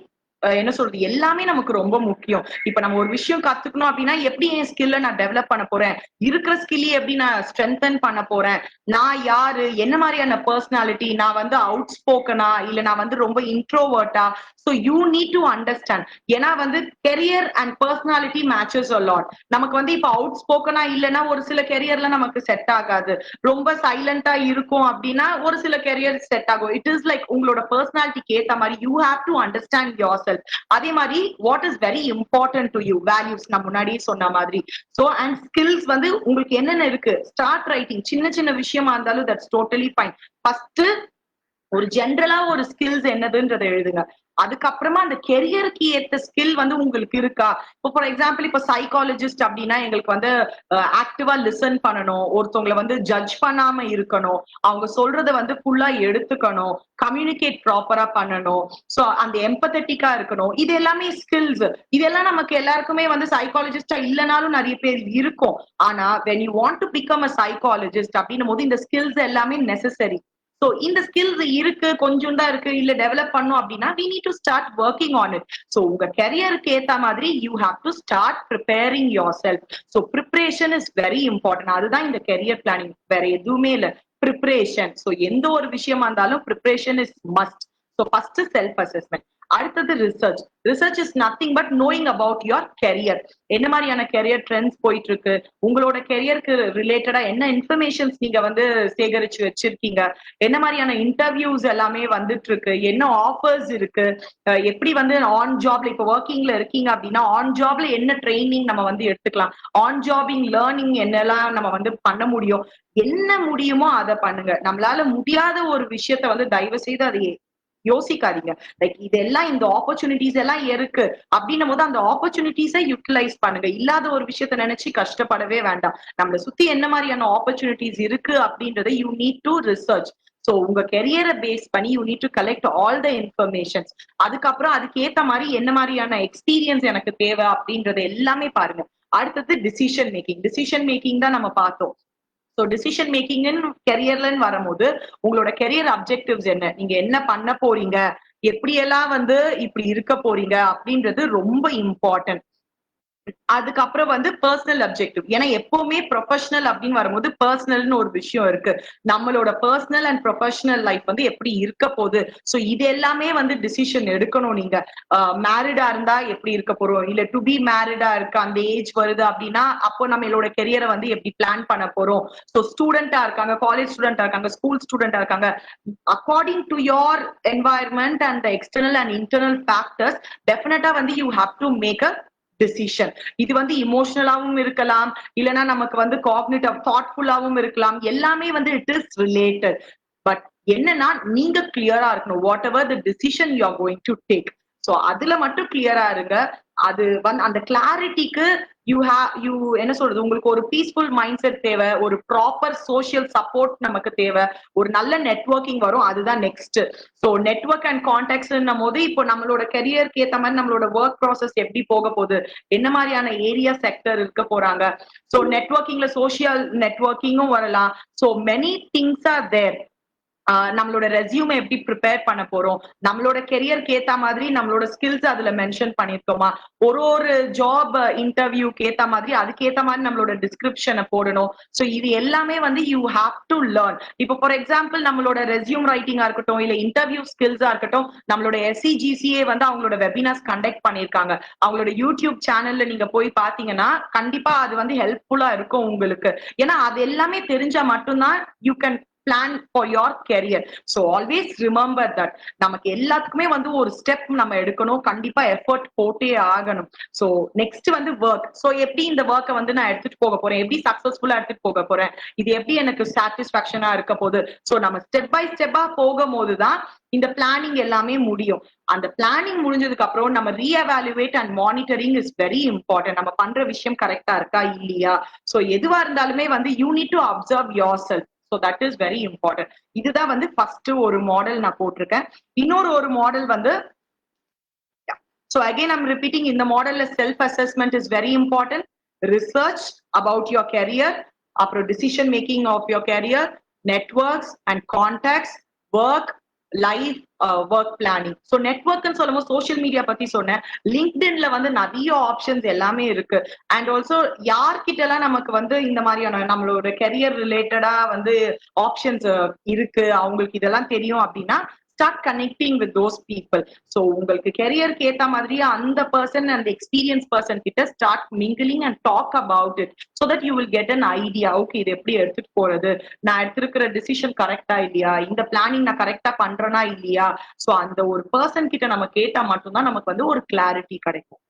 என்ன சொல்றது, எல்லாமே நமக்கு ரொம்ப முக்கியம். இப்ப நம்ம ஒரு விஷயம் கத்துக்கணும் அப்படின்னா எப்படி என் ஸ்கில்ல நான் டெவலப் பண்ண போறேன், இருக்கிற ஸ்கில்ல எப்படி நான் ஸ்ட்ரென்தன் பண்ண போறேன், நான் யாரு, என்ன மாதிரியான பர்சனாலிட்டி, நான் வந்து அவுட் ஸ்போக்கனா இல்ல நான் வந்து ரொம்ப இன்ட்ரோவர்ட்டா. So you need to understand. ஏன்னா வந்து career and personality matches a lot. நமக்கு வந்து இப்ப அவுட் ஸ்போக்கனா இல்லைன்னா ஒரு சில கெரியர்ல நமக்கு செட் ஆகாது. ரொம்ப சைலண்டா இருக்கும் அப்படின்னா ஒரு சில கெரியர் செட் ஆகும். இட் இஸ் லைக் உங்களோட பர்சனாலிட்டிக்கு ஏத்த மாதிரி you have to understand your self. அதே மாதிரி what is very important to you, values நான் முன்னாடியே சொன்ன மாதிரி. சோ அண்ட் ஸ்கில்ஸ் வந்து உங்களுக்கு என்னென்ன இருக்கு, ஸ்டார்ட் ரைட்டிங், சின்ன சின்ன விஷயமா இருந்தாலும் தட்ஸ் டோட்டலி ஃபைன். ஃபர்ஸ்ட் ஒரு ஜென்ரலா ஒரு ஸ்கில்ஸ் என்னதுன்றதை எழுதுங்க. அதுக்கப்புறமா அந்த கெரியருக்கு ஏத்த ஸ்கில் வந்து உங்களுக்கு இருக்கா? இப்போ ஃபார் எக்ஸாம்பிள் இப்ப சைக்காலஜிஸ்ட் அப்படின்னா எங்களுக்கு வந்து ஆக்டிவா லிசன் பண்ணணும், ஒருத்தவங்களை வந்து ஜட்ஜ் பண்ணாம இருக்கணும், அவங்க சொல்றத வந்து ஃபுல்லா எடுத்துக்கணும், கம்யூனிகேட் ப்ராப்பரா பண்ணணும், சோ அந்த எம்பத்தட்டிக்கா இருக்கணும். இது எல்லாமே ஸ்கில்ஸ். இதெல்லாம் நமக்கு எல்லாருக்குமே வந்து சைக்காலஜிஸ்டா இல்லைனாலும் நிறைய பேர் இருக்கும். ஆனா when you want to become a psychologist அப்படின்னும் போது இந்த ஸ்கில்ஸ் எல்லாமே நெசசரி. சோ இந்த ஸ்கில்ஸ் இருக்கு, கொஞ்சம் தான் இருக்கு, இல்ல டெவலப் பண்ணும் அப்படின்னா we need to start working on it. So உங்க கெரியருக்கு ஏத்த மாதிரி you have to start preparing yourself. So preparation is very important. அதுதான் இந்த கெரியர் பிளானிங், வேற எதுவுமே இல்ல. preparation. So எந்த ஒரு விஷயமா இருந்தாலும் preparation is must. So first self assessment. அடுத்தது research. Research is nothing but knowing about your career. என்ன மாதிரியான கெரியர் ட்ரெண்ட்ஸ் போயிட்டு இருக்கு, உங்களோட கெரியருக்கு ரிலேட்டடா என்ன இன்ஃபர்மேஷன்ஸ் நீங்க வந்து சேகரிச்சு வச்சிருக்கீங்க, என்ன மாதிரியான இன்டர்வியூஸ் எல்லாமே வந்துட்டு இருக்கு, என்ன ஆஃபர்ஸ் இருக்கு, எப்படி வந்து ஆன் ஜாப்ல இப்ப ஒர்க்கிங்ல இருக்கீங்க அப்படின்னா ஆன் ஜாப்ல என்ன ட்ரைனிங் நம்ம வந்து எடுத்துக்கலாம், ஆன் ஜாபிங் லேர்னிங் என்னெல்லாம் நம்ம வந்து பண்ண முடியும், என்ன முடியுமோ அதை பண்ணுங்க. நம்மளால முடியாத ஒரு விஷயத்த வந்து தயவு செய்து அதை யோசிக்காதீங்க. லைக் இதெல்லாம் இந்த ஆப்பர்ச்சுனிட்டிஸ் எல்லாம் இருக்கு அப்படின்னும் போது அந்த ஆப்பர்ச்சுனிட்டிஸை யூட்டிலைஸ் பண்ணுங்க. இல்லாத ஒரு விஷயத்த நினைச்சு கஷ்டப்படவே வேண்டாம். நம்மளை சுத்தி என்ன மாதிரியான ஆப்பர்ச்சுனிட்டிஸ் இருக்கு அப்படின்றத you need to research. So உங்க கெரியரை பேஸ் பண்ணி you need to collect all the informations. அதுக்கப்புறம் அதுக்கு ஏத்த மாதிரி என்ன மாதிரியான எக்ஸ்பீரியன்ஸ் எனக்கு தேவை அப்படின்றத எல்லாமே பாருங்க. அடுத்தது டிசிஷன் மேக்கிங். டிசிஷன் மேக்கிங் தான் நம்ம பார்த்தோம். ஸோ டிசிஷன் மேக்கிங் கெரியர்லன்னு வரும்போது உங்களோட கெரியர் அப்ஜெக்டிவ்ஸ் என்ன, நீங்க என்ன பண்ண போறீங்க, எப்படியெல்லாம் வந்து இப்படி இருக்க போறீங்க அப்படின்றது ரொம்ப இம்பார்ட்டன்ட். அதுக்கப்புறம் வந்து பர்சனல் அப்ஜெக்டிவ். ஏன்னா எப்பவுமே ப்ரொஃபஷனல் அப்படின்னு வரும்போது பர்சனல்னு ஒரு விஷயம் இருக்கு. நம்மளோட பர்சனல் அண்ட் ப்ரொஃபஷனல் லைஃப் வந்து எப்படி இருக்க போகுது, ஸோ இது எல்லாமே வந்து டிசிஷன் எடுக்கணும். நீங்க மேரிடா இருந்தா எப்படி இருக்க போறோம், இல்ல டு பி மேரிடா இருக்கு அந்த ஏஜ் வருது அப்படின்னா அப்போ நம்மளோட கெரியரை வந்து எப்படி பிளான் பண்ண போறோம். ஸோ ஸ்டூடெண்டா இருக்காங்க, காலேஜ் ஸ்டூடெண்டா இருக்காங்க, ஸ்கூல் ஸ்டூடெண்டா இருக்காங்க. According to your environment and external and internal factors definitely வந்து you have to make a decision. இது வந்து இமோஷனலாவும் இருக்கலாம், இல்லைன்னா நமக்கு வந்து காக்னிட்டிவ் தாட்ஃபுல்லாவும் இருக்கலாம். எல்லாமே வந்து இட் இஸ் ரிலேட்டட். பட் என்னன்னா நீங்க கிளியரா இருக்கணும் what ever the decision you are going to take. So அதுல மட்டும் கிளியரா இருங்க. அது வந்து அந்த கிளாரிட்டிக்கு யூ என்ன சொல்றது, உங்களுக்கு ஒரு பீஸ்ஃபுல் மைண்ட் செட் தேவை, ஒரு ப்ராப்பர் சோசியல் சப்போர்ட் நமக்கு தேவை, ஒரு நல்ல நெட்வொர்க்கிங் வரும், அதுதான் நெக்ஸ்ட். ஸோ நெட்வொர்க் அண்ட் கான்டாக்ட்ஸ்ன்னும் போது இப்போ நம்மளோட கெரியருக்கு ஏற்ற மாதிரி நம்மளோட ஒர்க் ப்ராசஸ் எப்படி போக போகுது, என்ன மாதிரியான ஏரியா செக்டர் இருக்க போறாங்க. ஸோ நெட்வொர்க்கிங்ல சோசியல் நெட்வொர்க்கிங்கும் வரலாம். So many things are there. நம்மளோட ரெஸ்யூமை எப்படி ப்ரிப்பேர் பண்ண போறோம், நம்மளோட கெரியருக்கு ஏத்த மாதிரி நம்மளோட ஸ்கில்ஸ் அதுல மென்ஷன் பண்ணிருக்கோமா, ஒரு ஜாப் இன்டர்வியூக்கு ஏத்த மாதிரி அதுக்கேத்த மாதிரி நம்மளோட டிஸ்கிரிப்ஷனை போடணும். ஸோ இது எல்லாமே வந்து யூ ஹாவ் டு லேர்ன். இப்போ ஃபார் எக்ஸாம்பிள் நம்மளோட ரெஸ்யூம் ரைட்டிங்கா இருக்கட்டும், இல்ல இன்டர்வியூ ஸ்கில்ஸா இருக்கட்டும், நம்மளோட SCGCA வந்து அவங்களோட வெபினார்ஸ் கண்டக்ட் பண்ணிருக்காங்க. அவங்களோட யூடியூப் சேனல்ல நீங்க போய் பாத்தீங்கன்னா கண்டிப்பா அது வந்து ஹெல்ப்ஃபுல்லா இருக்கும் உங்களுக்கு. ஏன்னா அது எல்லாமே தெரிஞ்சா மட்டும்தான் you can plan for your career. So always remember that நமக்கு எல்லாத்துக்குமே வந்து ஒரு ஸ்டெப் நம்ம எடுக்கணும், கண்டிப்பா எஃபர்ட் போட்டே ஆகணும். சோ நெக்ஸ்ட் வந்து ஒர்க். சோ எப்படி இந்த ஒர்க்கை வந்து நான் எடுத்துட்டு போக போறேன், எப்படி சக்சஸ்ஃபுல்லா எடுத்துட்டு போக போறேன், இது எப்படி எனக்கு சாட்டிஸ்பாக்சனா இருக்க போகுது. சோ நம்ம ஸ்டெப் பை ஸ்டெப்பா போகும் போதுதான் இந்த பிளானிங் எல்லாமே முடியும். அந்த பிளானிங் முடிஞ்சதுக்கு அப்புறம் நம்ம reevaluate and monitoring is very important. நம்ம பண்ற விஷயம் கரெக்டா இருக்கா இல்லையா. சோ எதுவா இருந்தாலுமே வந்து you need to observe your self. So that is very important. இதுதான் வந்து ஃபர்ஸ்ட் ஒரு மாடல் நான் போட்டிருக்கேன். இன்னொரு மாடல் வந்து so again I'm repeating, in the model self assessment is very important, research about your career, அப்புறம் decision making of your career, networks and contacts, work, life, work planning. So நெட்வொர்க்னு சொல்லும்போது social media பத்தி சொன்னேன். லிங்க்டின்ல வந்து நிறைய options எல்லாமே இருக்கு. And also யார்கிட்ட எல்லாம் நமக்கு வந்து இந்த மாதிரியான நம்மளோட கெரியர் ரிலேட்டடா வந்து ஆப்ஷன்ஸ் இருக்கு, அவங்களுக்கு இதெல்லாம் தெரியும் அப்படின்னா start connecting with those people. So உங்களுக்கு கெரியருக்கு ஏத்த மாதிரி அந்த பர்சன் அந்த எக்ஸ்பீரியன்ஸ் பர்சன் கிட்ட start mingling and talk about it. so that you will get an idea, okay இது எப்படி எடுத்துட்டு போறது, நான் எடுத்திருக்கிற டிசிஷன் கரெக்டா இல்லையா, இந்த பிளானிங் நான் கரெக்டா பண்றேனா இல்லையா. சோ அந்த ஒரு பர்சன் கிட்ட நம்ம கேட்டா மட்டும்தான் நமக்கு வந்து ஒரு கிளாரிட்டி கிடைக்கும்.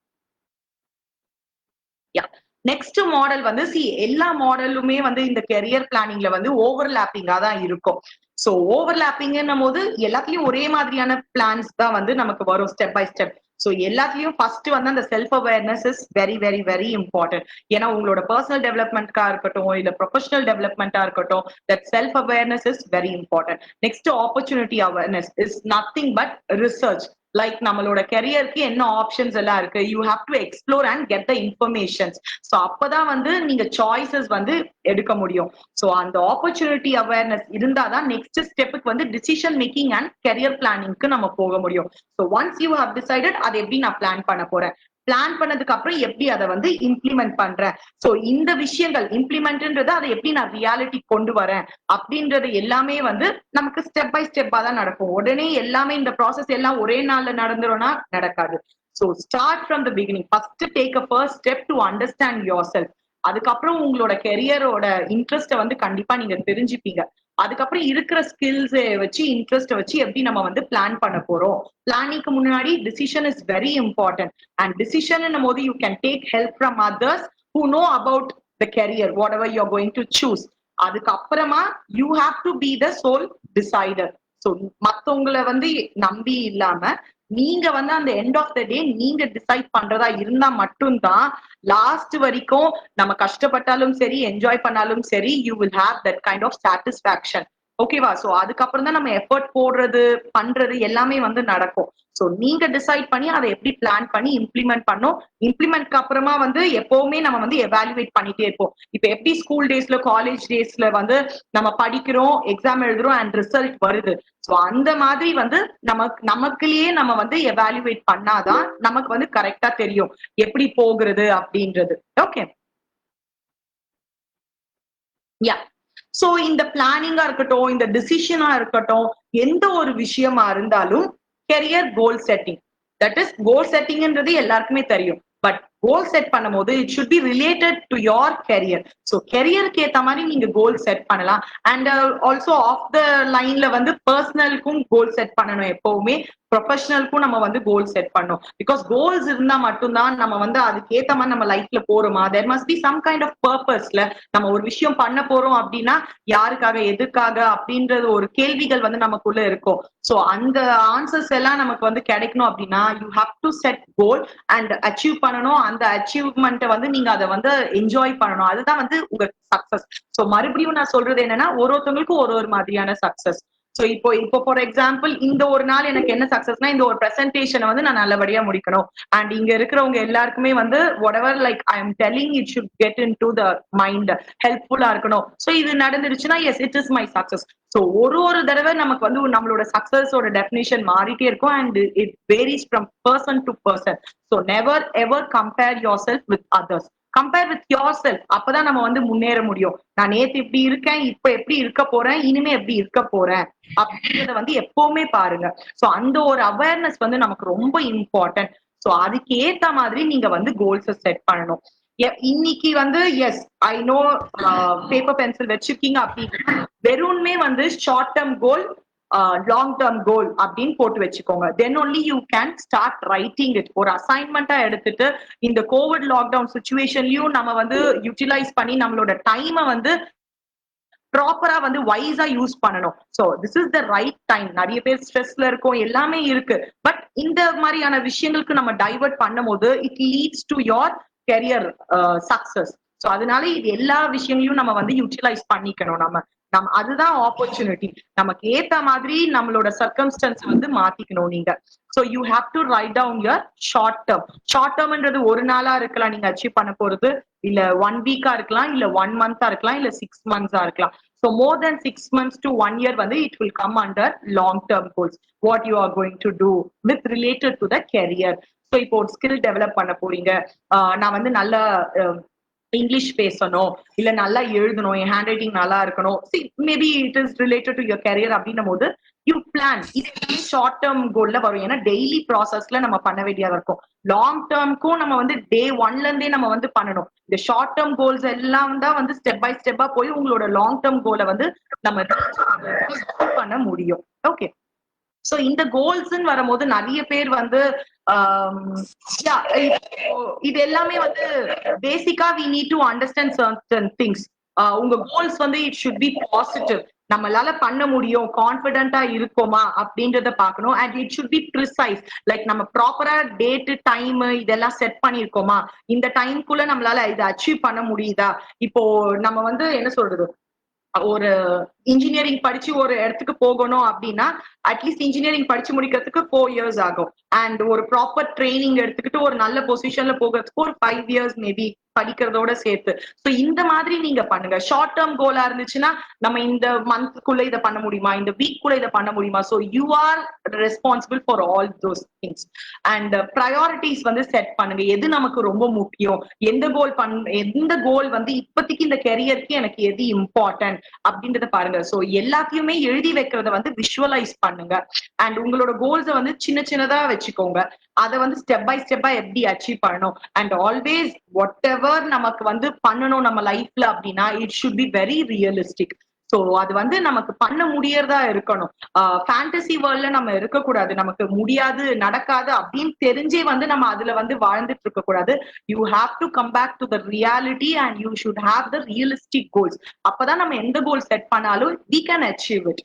நெக்ஸ்ட் மாடல் வந்து எல்லா மாடலுமே வந்து இந்த கெரியர் பிளானிங்ல வந்து ஓவர்லாப்பிங்கா தான் இருக்கும். சோ ஓவர்லாப்பிங்னும் போது எல்லாத்துலயும் ஒரே மாதிரியான பிளான்ஸ் தான் வந்து நமக்கு வரும் ஸ்டெப் பை ஸ்டெப். சோ எல்லாத்துலயும் ஃபர்ஸ்ட் வந்து அந்த self awareness is very very very important. ஏன்னா உங்களோட பர்சனல் டெவலப்மெண்ட்கா இருக்கட்டும் இல்ல ப்ரொஃபஷனல் டெவலப்மெண்டா இருக்கட்டும், that self awareness is very important. Next opportunity awareness is nothing but research. Like நம்மளோட கெரியருக்கு என்ன ஆப்ஷன்ஸ் எல்லாம் இருக்கு, you have to explore and get the informations. So அப்பதான் வந்து நீங்க சாய்ஸஸ் வந்து எடுக்க முடியும். ஸோ அந்த ஆப்பர்ச்சுனிட்டி அவேர்னஸ் இருந்தாதான் நெக்ஸ்ட் ஸ்டெப்புக்கு வந்து டிசிஷன் மேக்கிங் அண்ட் கெரியர் பிளானிங்க்கு நம்ம போக முடியும். So once you have decided அதை எப்படி நான் பிளான் பண்ண போறேன், பிளான் பண்ணதுக்கு அப்புறம் எப்படி அதை வந்து இம்ப்ளிமெண்ட் பண்றேன், சோ இந்த விஷயங்கள் இம்ப்ளிமெண்ட்ன்றது அதை எப்படி நான் ரியாலிட்டி கொண்டு வரேன் அப்படின்றது எல்லாமே வந்து நமக்கு ஸ்டெப் பை ஸ்டெப்பா தான் நடக்கும். உடனே எல்லாமே இந்த ப்ராசஸ் எல்லாம் ஒரே நாள்ல நடந்துரும்னா நடக்காது. So start from the beginning. First take a first step to understand your self. அதுக்கப்புறம் உங்களோட கெரியரோட இன்ட்ரெஸ்ட வந்து கண்டிப்பா நீங்க தெரிஞ்சுப்பீங்க. அதுக்கப்புறம் இருக்கிற ஸ்கில்ஸ் வச்சு இன்ட்ரெஸ்ட் வச்சு எப்படி நம்ம வந்து பிளான் பண்ண போறோம். பிளானிங்க்கு முன்னாடி decision is very important. And decision போது you can take help from others who know about the career whatever you're going to choose. அதுக்கப்புறமா you have to be the sole decider. So மத்தவங்களை வந்து நம்பி இல்லாம நீங்க வந்து அந்த எண்ட் ஆஃப் த டே நீங்க டிசைட் பண்றதா இருந்தா மட்டும்தான் லாஸ்ட் வரைக்கும் நம்ம கஷ்டப்பட்டாலும் சரி என்ஜாய் பண்ணாலும் சரி you will have that kind of satisfaction. ஓகேவா? சோ அதுக்கப்புறம் தான் நம்ம எஃபர்ட் போடுறது பண்றது எல்லாமே வந்து நடக்கும். சோ நீங்க டிசைட் பண்ணி அதை எப்படி பிளான் பண்ணி இம்ப்ளிமெண்ட் பண்ணும். இம்ப்ளிமெண்ட்க்கு அப்புறமா வந்து எப்பவுமே நம்ம வந்து எவாலுவேட் பண்ணிட்டே இருப்போம். இப்ப எப்படி ஸ்கூல் டேஸ்ல காலேஜ் டேஸ்ல வந்து நம்ம படிக்கிறோம், எக்ஸாம் எழுதுறோம் அண்ட் ரிசல்ட் வருது. சோ அந்த மாதிரி வந்து நமக்குள்ளேயே நம்ம வந்து எவாலுவேட் பண்ணாதான் நமக்கு வந்து கரெக்டா தெரியும் எப்படி போகிறது அப்படின்றது. ஓகே, யா. சோ இந்த பிளானிங்கா இருக்கட்டும், இந்த டிசிஷனா இருக்கட்டும், எந்த ஒரு விஷயமா இருந்தாலும் career goal setting, that is goal செட்டிங்ன்றது எல்லாருக்குமே தெரியும். பட் கோல் செட் பண்ணும் போது it should be related to your career. So கெரியருக்கு ஏற்ற மாதிரி நீங்க கோல் செட் பண்ணலாம். அண்ட் ஆல்சோ ஆஃப் த லைன்ல வந்து பர்சனலுக்கும் கோல் செட் பண்ணணும். எப்பவுமே ப்ரொஃபஷனலுக்கும் நம்ம வந்து கோல் செட் பண்ணணும். பிகாஸ் கோல்ஸ் இருந்தா மட்டும்தான் நம்ம வந்து அதுக்கு ஏற்ற மாதிரி நம்ம லைஃப்ல போறோமா, there must be some kind of பர்பஸ்ல நம்ம ஒரு விஷயம் பண்ண போறோம் அப்படின்னா யாருக்காக எதுக்காக அப்படின்றது ஒரு கேள்விகள் வந்து நமக்குள்ள இருக்கும். சோ அந்த ஆன்சர்ஸ் எல்லாம் நமக்கு வந்து கிடைக்கணும் அப்படின்னா you have to set goal and achieve பண்ணணும். அந்த அச்சீவ்மெண்ட்டை வந்து நீங்க அதை வந்து என்ஜாய் பண்ணணும். அதுதான் வந்து உங்க சக்சஸ். சோ மறுபடியும் நான் சொல்றது என்னன்னா ஒருத்தவங்களுக்கும் ஒரு மாதிரியான சக்சஸ். சோ இப்போ ஃபார் எக்ஸாம்பிள் இந்த ஒரு நாள் எனக்கு என்ன சக்சஸ்னா இந்த ஒரு பிரசன்டேஷனை வந்து நான் நல்லபடியா முடிக்கணும். அண்ட் இங்க இருக்கிறவங்க எல்லாருக்குமே வந்து whatever like I am telling it should get into the mind, ஹெல்ப்ஃபுல்லா இருக்கணும். சோ இது நடந்துருச்சுன்னா yes it is my success. So ஒரு தடவை நமக்கு வந்து நம்மளோட சக்சஸோட டெஃபினிஷன் மாறிட்டே இருக்கும் and it varies from person to person. So never ever compare your self with others. Compare with your self. அப்பதான் நம்ம வந்து முன்னேற முடியும். நான் நேத்து இப்படி இருக்கேன், இப்ப எப்படி இருக்க போறேன், இனிமே எப்படி இருக்க போறேன் அப்படின்றத வந்து எப்பவுமே பாருங்க. சோ அந்த ஒரு அவேர்னஸ் வந்து நமக்கு ரொம்ப இம்பார்ட்டன்ட். சோ அதுக்கு ஏத்த மாதிரி நீங்க வந்து கோல்ஸ் செட் பண்ணணும். இன்னைக்கு வந்து as I know paper pencil வச்சிருக்கீங்க அப்படின்னா வெறும்னே வந்து short term goal long term goal அப்படின்னு போட்டு வச்சுக்கோங்க. Then only you can start writing it. ஒரு அசைன்மெண்டா எடுத்துட்டு இந்த கோவிட் லாக்டவுன் சுச்சுவேஷன்லயும் நம்ம வந்து யூட்டிலைஸ் பண்ணி நம்மளோட டைமை வந்து ப்ராப்பரா வந்து வைஸா யூஸ் பண்ணணும். So this is the right time. நிறைய பேர் ஸ்ட்ரெஸ்ல இருக்கும், எல்லாமே இருக்கு. பட் இந்த மாதிரியான விஷயங்களுக்கு நம்ம டைவர்ட் பண்ணும் போது it leads to your career success. So அதனால இது எல்லா விஷயங்களையும் நம்ம வந்து யூட்டிலைஸ் பண்ணிக்கணும். நம்ம அதுதான் ஆப்பர்ச்சுனிட்டி. நமக்கு ஏத்த மாதிரி நம்மளோட சர்க்கம்ஸ்டன்ஸ் வந்து மாத்திக்கணும் நீங்க. So you have to write down your short term. Short டேர்ம்ன்றது ஒரு நாளா இருக்கலாம் நீங்க அச்சீவ் பண்ண போறது, இல்ல 1 வீக்கா இருக்கலாம், இல்ல 1 மந்தா இருக்கலாம், இல்ல 6 months இருக்கலாம். So more than 6 months to 1 year வந்து it will come under long term goals. What you are going to do with related to the career. So இப்போ ஒரு ஸ்கில் டெவலப் பண்ண போறீங்க, நான் வந்து நல்ல இங்கிலீஷ் பேசணும், இல்ல நல்லா எழுதணும், என் ஹேண்ட் ரைட்டிங் நல்லா இருக்கணும், maybe it is related to your career அப்படின்னும் போது யூ பிளான். இது ஷார்ட் டேர்ம் கோல்ல வரும். ஏன்னா டெய்லி ப்ராசஸ்ல நம்ம பண்ண வேண்டியதா இருக்கும். லாங் டேர்ம்க்கும் நம்ம வந்து டே 1ல இருந்தே நம்ம வந்து பண்ணணும். இந்த ஷார்ட் டேர்ம் கோல்ஸ் எல்லாம் தான் வந்து ஸ்டெப் பை ஸ்டெப்பா போய் உங்களோட லாங் டேர்ம் கோலை வந்து நம்ம பண்ண முடியும். ஓகே, சோ இந்த கோல்ஸ்ன்னு வரும்போது நிறைய பேர் வந்து இது எல்லாமே வந்து பேசிக்கா we need to understand certain things. உங்க கோல்ஸ் வந்து இட் ஷுட் பி பாசிட்டிவ், நம்மளால பண்ண முடியும், கான்பிடென்டா இருக்கோமா அப்படின்றத பார்க்கணும். And it should be precise, like நம்ம ப்ராப்பரா டேட் டைம் இதெல்லாம் செட் பண்ணிருக்கோமா, இந்த டைம்குள்ள நம்மளால இதை அச்சீவ் பண்ண முடியுதா. இப்போ நம்ம வந்து என்ன சொல்றது, ஒரு இன்ஜினியரிங் படிச்சு ஒரு இடத்துக்கு போகணும் அப்படின்னா அட்லீஸ்ட் இன்ஜினியரிங் படிச்சு முடிக்கிறதுக்கு 4 years ஆகும். அண்ட் ஒரு ப்ராப்பர் ட்ரைனிங் எடுத்துக்கிட்டு ஒரு நல்ல பொசிஷன்ல போகிறதுக்கு ஒரு 5 years மேபி படிக்கிறதோட சேர்த்து. ஸோ இந்த மாதிரி நீங்க பண்ணுங்க. ஷார்ட் டேர்ம் கோலா இருந்துச்சுன்னா நம்ம இந்த மந்த்க்குள்ள இதை பண்ண முடியுமா, இந்த வீக்குள்ள இதை பண்ண முடியுமா. So you are responsible for all those things. And priorities வந்து செட் பண்ணுங்க. எது நமக்கு ரொம்ப முக்கியம், எந்த கோல் வந்து இப்போதைக்கு இந்த கெரியருக்கு எனக்கு எது இம்பார்ட்டன்ட் அப்படின்றத பாருங்க. சோ எல்லாத்தையுமே எழுதி வைக்கிறத வந்து விஷுவலைஸ் பண்ணுங்க. அண்ட் உங்களோட கோல்ஸை வந்து சின்ன சின்னதா வச்சுக்கோங்க. அதை வந்து ஸ்டெப் பை ஸ்டெப்பா எப்படி அச்சீவ் பண்ணணும். அண்ட் ஆல்வேஸ் வாட் எவர் நமக்கு வந்து பண்ணணும் நம்ம லைஃப்ல அப்படின்னா it should be very realistic. So அது வந்து நமக்கு பண்ண முடியறதா இருக்கணும். ஃபேண்டசி வேர்ல்ட்ல நம்ம இருக்கக்கூடாது. நமக்கு முடியாது, நடக்காது அப்படின்னு தெரிஞ்சே வந்து நம்ம அதுல வந்து வாழ்ந்துட்டு இருக்க கூடாது. You have to come back to the reality and you should have the realistic goals. அப்பதான் நம்ம எந்த கோல் செட் பண்ணாலும் we can achieve it.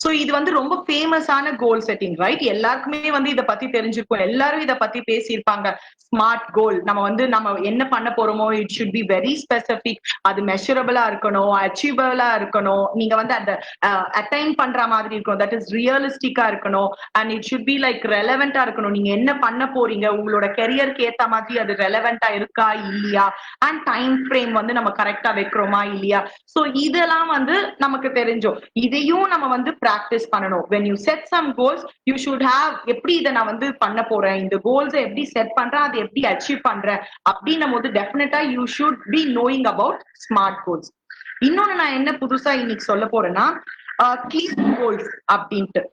So இது வந்து ரொம்ப ஃபேமஸான கோல் செட்டிங், ரைட்? எல்லாருக்குமே வந்து இதை பத்தி தெரிஞ்சிருக்கும், எல்லாரும் இதை பத்தி பேசியிருப்பாங்க. ஸ்மார்ட் கோல், நம்ம என்ன பண்ண போறோமோ it should be very specific, அது மெஷரபிளா இருக்கணும், அச்சீவபிளா இருக்கணும், நீங்க வந்து அந்த அட்டைன் பண்ற மாதிரி இருக்கணும், தட் இஸ் ரியலிஸ்டிக்கா இருக்கணும். And it should be like ரெலவெண்டா இருக்கணும். நீங்க என்ன பண்ண போறீங்க, உங்களோட கெரியருக்கு ஏத்த மாதிரி அது ரெலவெண்டா இருக்கா இல்லையா, அண்ட் டைம் ஃப்ரேம் வந்து நம்ம கரெக்டா வைக்கிறோமா இல்லையா. சோ இதெல்லாம் வந்து நமக்கு தெரிஞ்சோம். இதையும் நம்ம வந்து பிராக்டிஸ் பண்ணணும். when you set some goals you should have, எப்படி இதை நான் வந்து பண்ண போறேன், இந்த கோல்ஸ் எப்படி செட் பண்றேன், அதை எப்படி அச்சீவ் பண்றேன் அப்படின்னும் போது டெஃபினட்டா you should be knowing about smart goals. இன்னொன்னு நான் என்ன புதுசா இன்னைக்கு சொல்ல போறேன்னா clear goals அப்படின்ட்டு.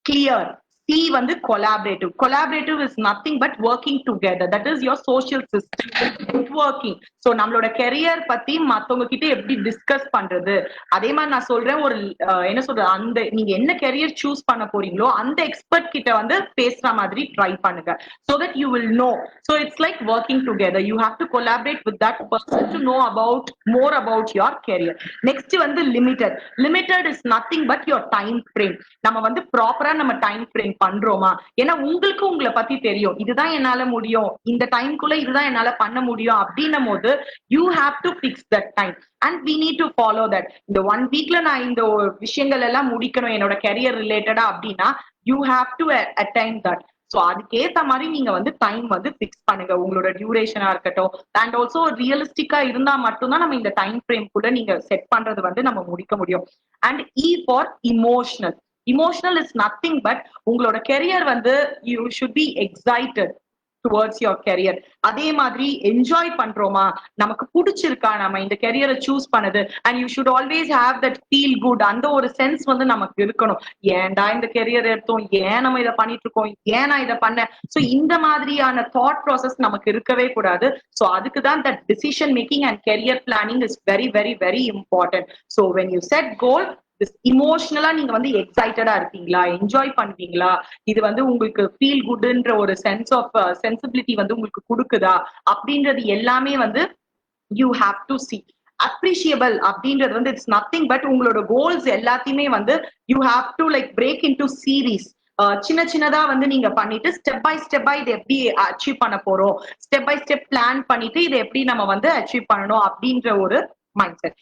கிளியர், C வந்து collaborative. Collaborative is nothing but working together. That is your social system, networking. So நம்மளோட கெரியர் பத்தி மத்தவங்க கிட்ட எப்படி டிஸ்கஸ் பண்றது. அதே மாதிரி நான் சொல்றேன், ஒரு என்ன சொல்றது, அந்த நீங்க என்ன கெரியர் சூஸ் பண்ண போறீங்களோ அந்த எக்ஸ்பர்ட் கிட்ட வந்து பேசுற மாதிரி ட்ரை பண்ணுங்க. So that you will know. So it's like working together. You have to collaborate with that person to know more about your career. Next வந்து limited. Limited is nothing but your time frame. நம்ம வந்து ப்ராப்பரா நம்ம time frame பண்றோமா. ஏன்னா உங்களுக்கு உங்களை பத்தி தெரியும், இதுதான் என்னால முடியும், இந்த டைம்குள்ள இதுதான் என்னால பண்ண முடியும் அப்படின்னும் போது you have to fix that time and we need to follow that. இந்த 1 weekல நான் இந்த விஷயங்கள் எல்லாம் முடிக்கணும் என்னோட கெரியர் ரிலேட்டடா அப்படின்னா you have to attain that. So அதுக்கேத்த மாதிரி நீங்க வந்து டைம் வந்து பிக்ஸ் பண்ணுங்க. உங்களோட டியூரேஷனா இருக்கட்டும், அண்ட் ஆல்சோ ரியலிஸ்டிக்கா இருந்தா மட்டும்தான் நம்ம இந்த டைம் ஃப்ரேம் கூட நீங்க செட் பண்றது வந்து நம்ம முடிக்க முடியும். And E for emotional. Emotional is nothing but உங்களோட கெரியர் வந்து you should be excited towards your career. அதே மாதிரி என்ஜாய் பண்றோமா, நமக்கு பிடிச்சிருக்கா நம்ம இந்த கெரியரை சூஸ் பண்ணது. And you should always have that feel good. அந்த ஒரு சென்ஸ் வந்து நமக்கு இருக்கணும். ஏன்டா இந்த கெரியர் எடுத்தோம், ஏன் நம்ம இதை பண்ணிட்டு இருக்கோம், ஏன் நான் இதை பண்ணேன். சோ இந்த மாதிரியான தாட் ப்ராசஸ் நமக்கு இருக்கவே கூடாது. சோ அதுக்கு தான் that decision making and career planning is very very very important. So when you set goal, இமோஷனலா நீங்க வந்து எக்ஸைட்டடா இருப்பீங்களா, என்ஜாய் பண்ணுவீங்களா, இது வந்து உங்களுக்கு ஃபீல் குட்ன்ற ஒரு சென்ஸ் ஆஃப் சென்சிபிலிட்டி வந்து உங்களுக்கு கொடுக்குதா அப்படின்றது எல்லாமே வந்து you have to see. Appreciable அப்படின்றது வந்து இட்ஸ் நத்திங் பட் உங்களோட கோல்ஸ் எல்லாத்தையுமே வந்து you have to like break into series. சின்ன சின்னதா வந்து நீங்க பண்ணிட்டு ஸ்டெப் பை ஸ்டெப்பா இதை எப்படி அச்சீவ் பண்ண போறோம், ஸ்டெப் பை ஸ்டெப் பிளான் பண்ணிட்டு இதை எப்படி நம்ம வந்து அச்சீவ் பண்ணணும் அப்படின்ற ஒரு mind set.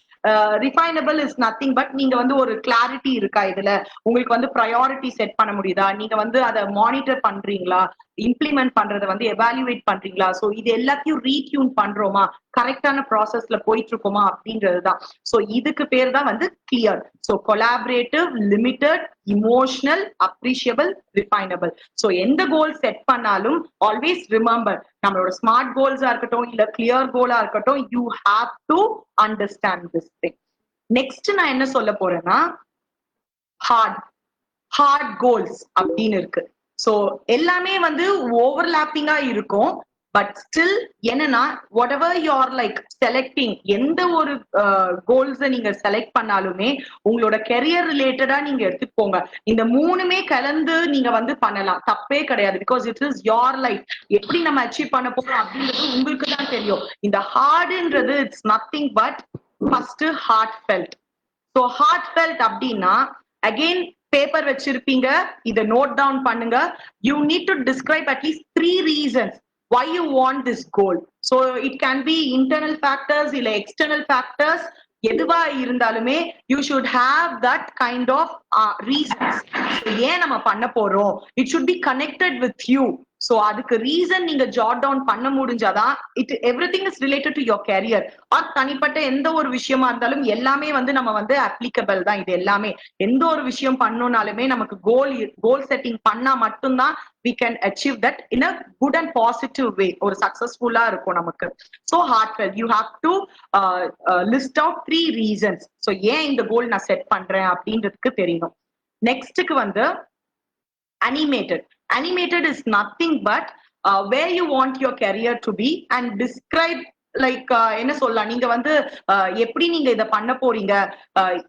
Refinable is nothing but நீங்க வந்து ஒரு கிளாரிட்டி இருக்கா, இதுல உங்களுக்கு வந்து ப்ரையாரிட்டி செட் பண்ண முடியுதா, நீங்க வந்து அதை மானிட்டர் பண்றீங்களா, இம்ப்ளிமெண்ட் பண்றதை வந்து எவாலுவேட் பண்றீங்களா. சோ இது எல்லாத்தையும் ரீடியூன் பண்றோமா, கரெக்டான ப்ராசஸ்ல போயிட்டு இருக்கோமா அப்படின்றதுதான். சோ இதுக்கு பேர் தான் வந்து clear. So collaborative, limited, emotional, appreciable, refinable. So எந்த கோல் செட் பண்ணாலும் ஆல்வேஸ் ரிமெம்பர், நம்மளோட ஸ்மார்ட் கோல்ஸா இருக்கட்டும் இல்ல கிளியர் கோலா இருக்கட்டும், you have to understand this thing. Next நான் என்ன சொல்ல போறேன்னா ஹார்ட் கோல்ஸ் அப்படின்னு இருக்கு. சோ எல்லாமே வந்து ஓவர்லாப்பிங்கா இருக்கும். பட் ஸ்டில் என்னன்னா whatever you're like selecting, எந்த ஒரு கோல்ஸை நீங்க செலக்ட் பண்ணாலுமே உங்களோட கெரியர் ரிலேட்டடா நீங்க எடுத்துட்டு போங்க. இந்த மூணுமே கலந்து நீங்க வந்து பண்ணலாம், தப்பே கிடையாது. Because it is your life. எப்படி நம்ம அச்சீவ் பண்ண போறோம் அப்படின்றது உங்களுக்கு தான் தெரியும். இந்த ஹார்டுன்றது it's nothing but first hard felt. So hard felt அப்படின்னா அகெயின் பேப்பர் வச்சிருப்பீங்க, இதை நோட் டவுன் பண்ணுங்க. You need to describe at least 3 reasons why you want this goal. So it can be internal factors இல்ல external factors, எதுவா இருந்தாலுமே you should have that kind of reasons. ஏன் நம்ம பண்ண போறோம், it should be connected with you. So அதுக்கு reason நீங்க Jat down பண்ண முடிஞ்சாதான் everything is related to your career or தனிப்பட்ட எந்த ஒரு விஷயமா இருந்தாலும் எல்லாமே வந்து நம்ம வந்து அப்ளிகபிள் தான். இது எல்லாமே எந்த ஒரு விஷயம் பண்ணணும்னாலுமே நமக்கு கோல் செட்டிங் பண்ணா மட்டும்தான் we can achieve that in a good and positive way. ஒரு சக்சஸ்ஃபுல்லா இருக்கும் நமக்கு. So heartfelt, you have to list out 3 reasons. So ஏன் இந்த கோல் நான் செட் பண்றேன் அப்படின்றதுக்கு தெரியணும். நெக்ஸ்ட்டுக்கு வந்து animated. Animated is nothing but where you want your career to be and describe like என்ன சொல்லலாம், நீங்க வந்து எப்படி நீங்க இதை பண்ண போறீங்க,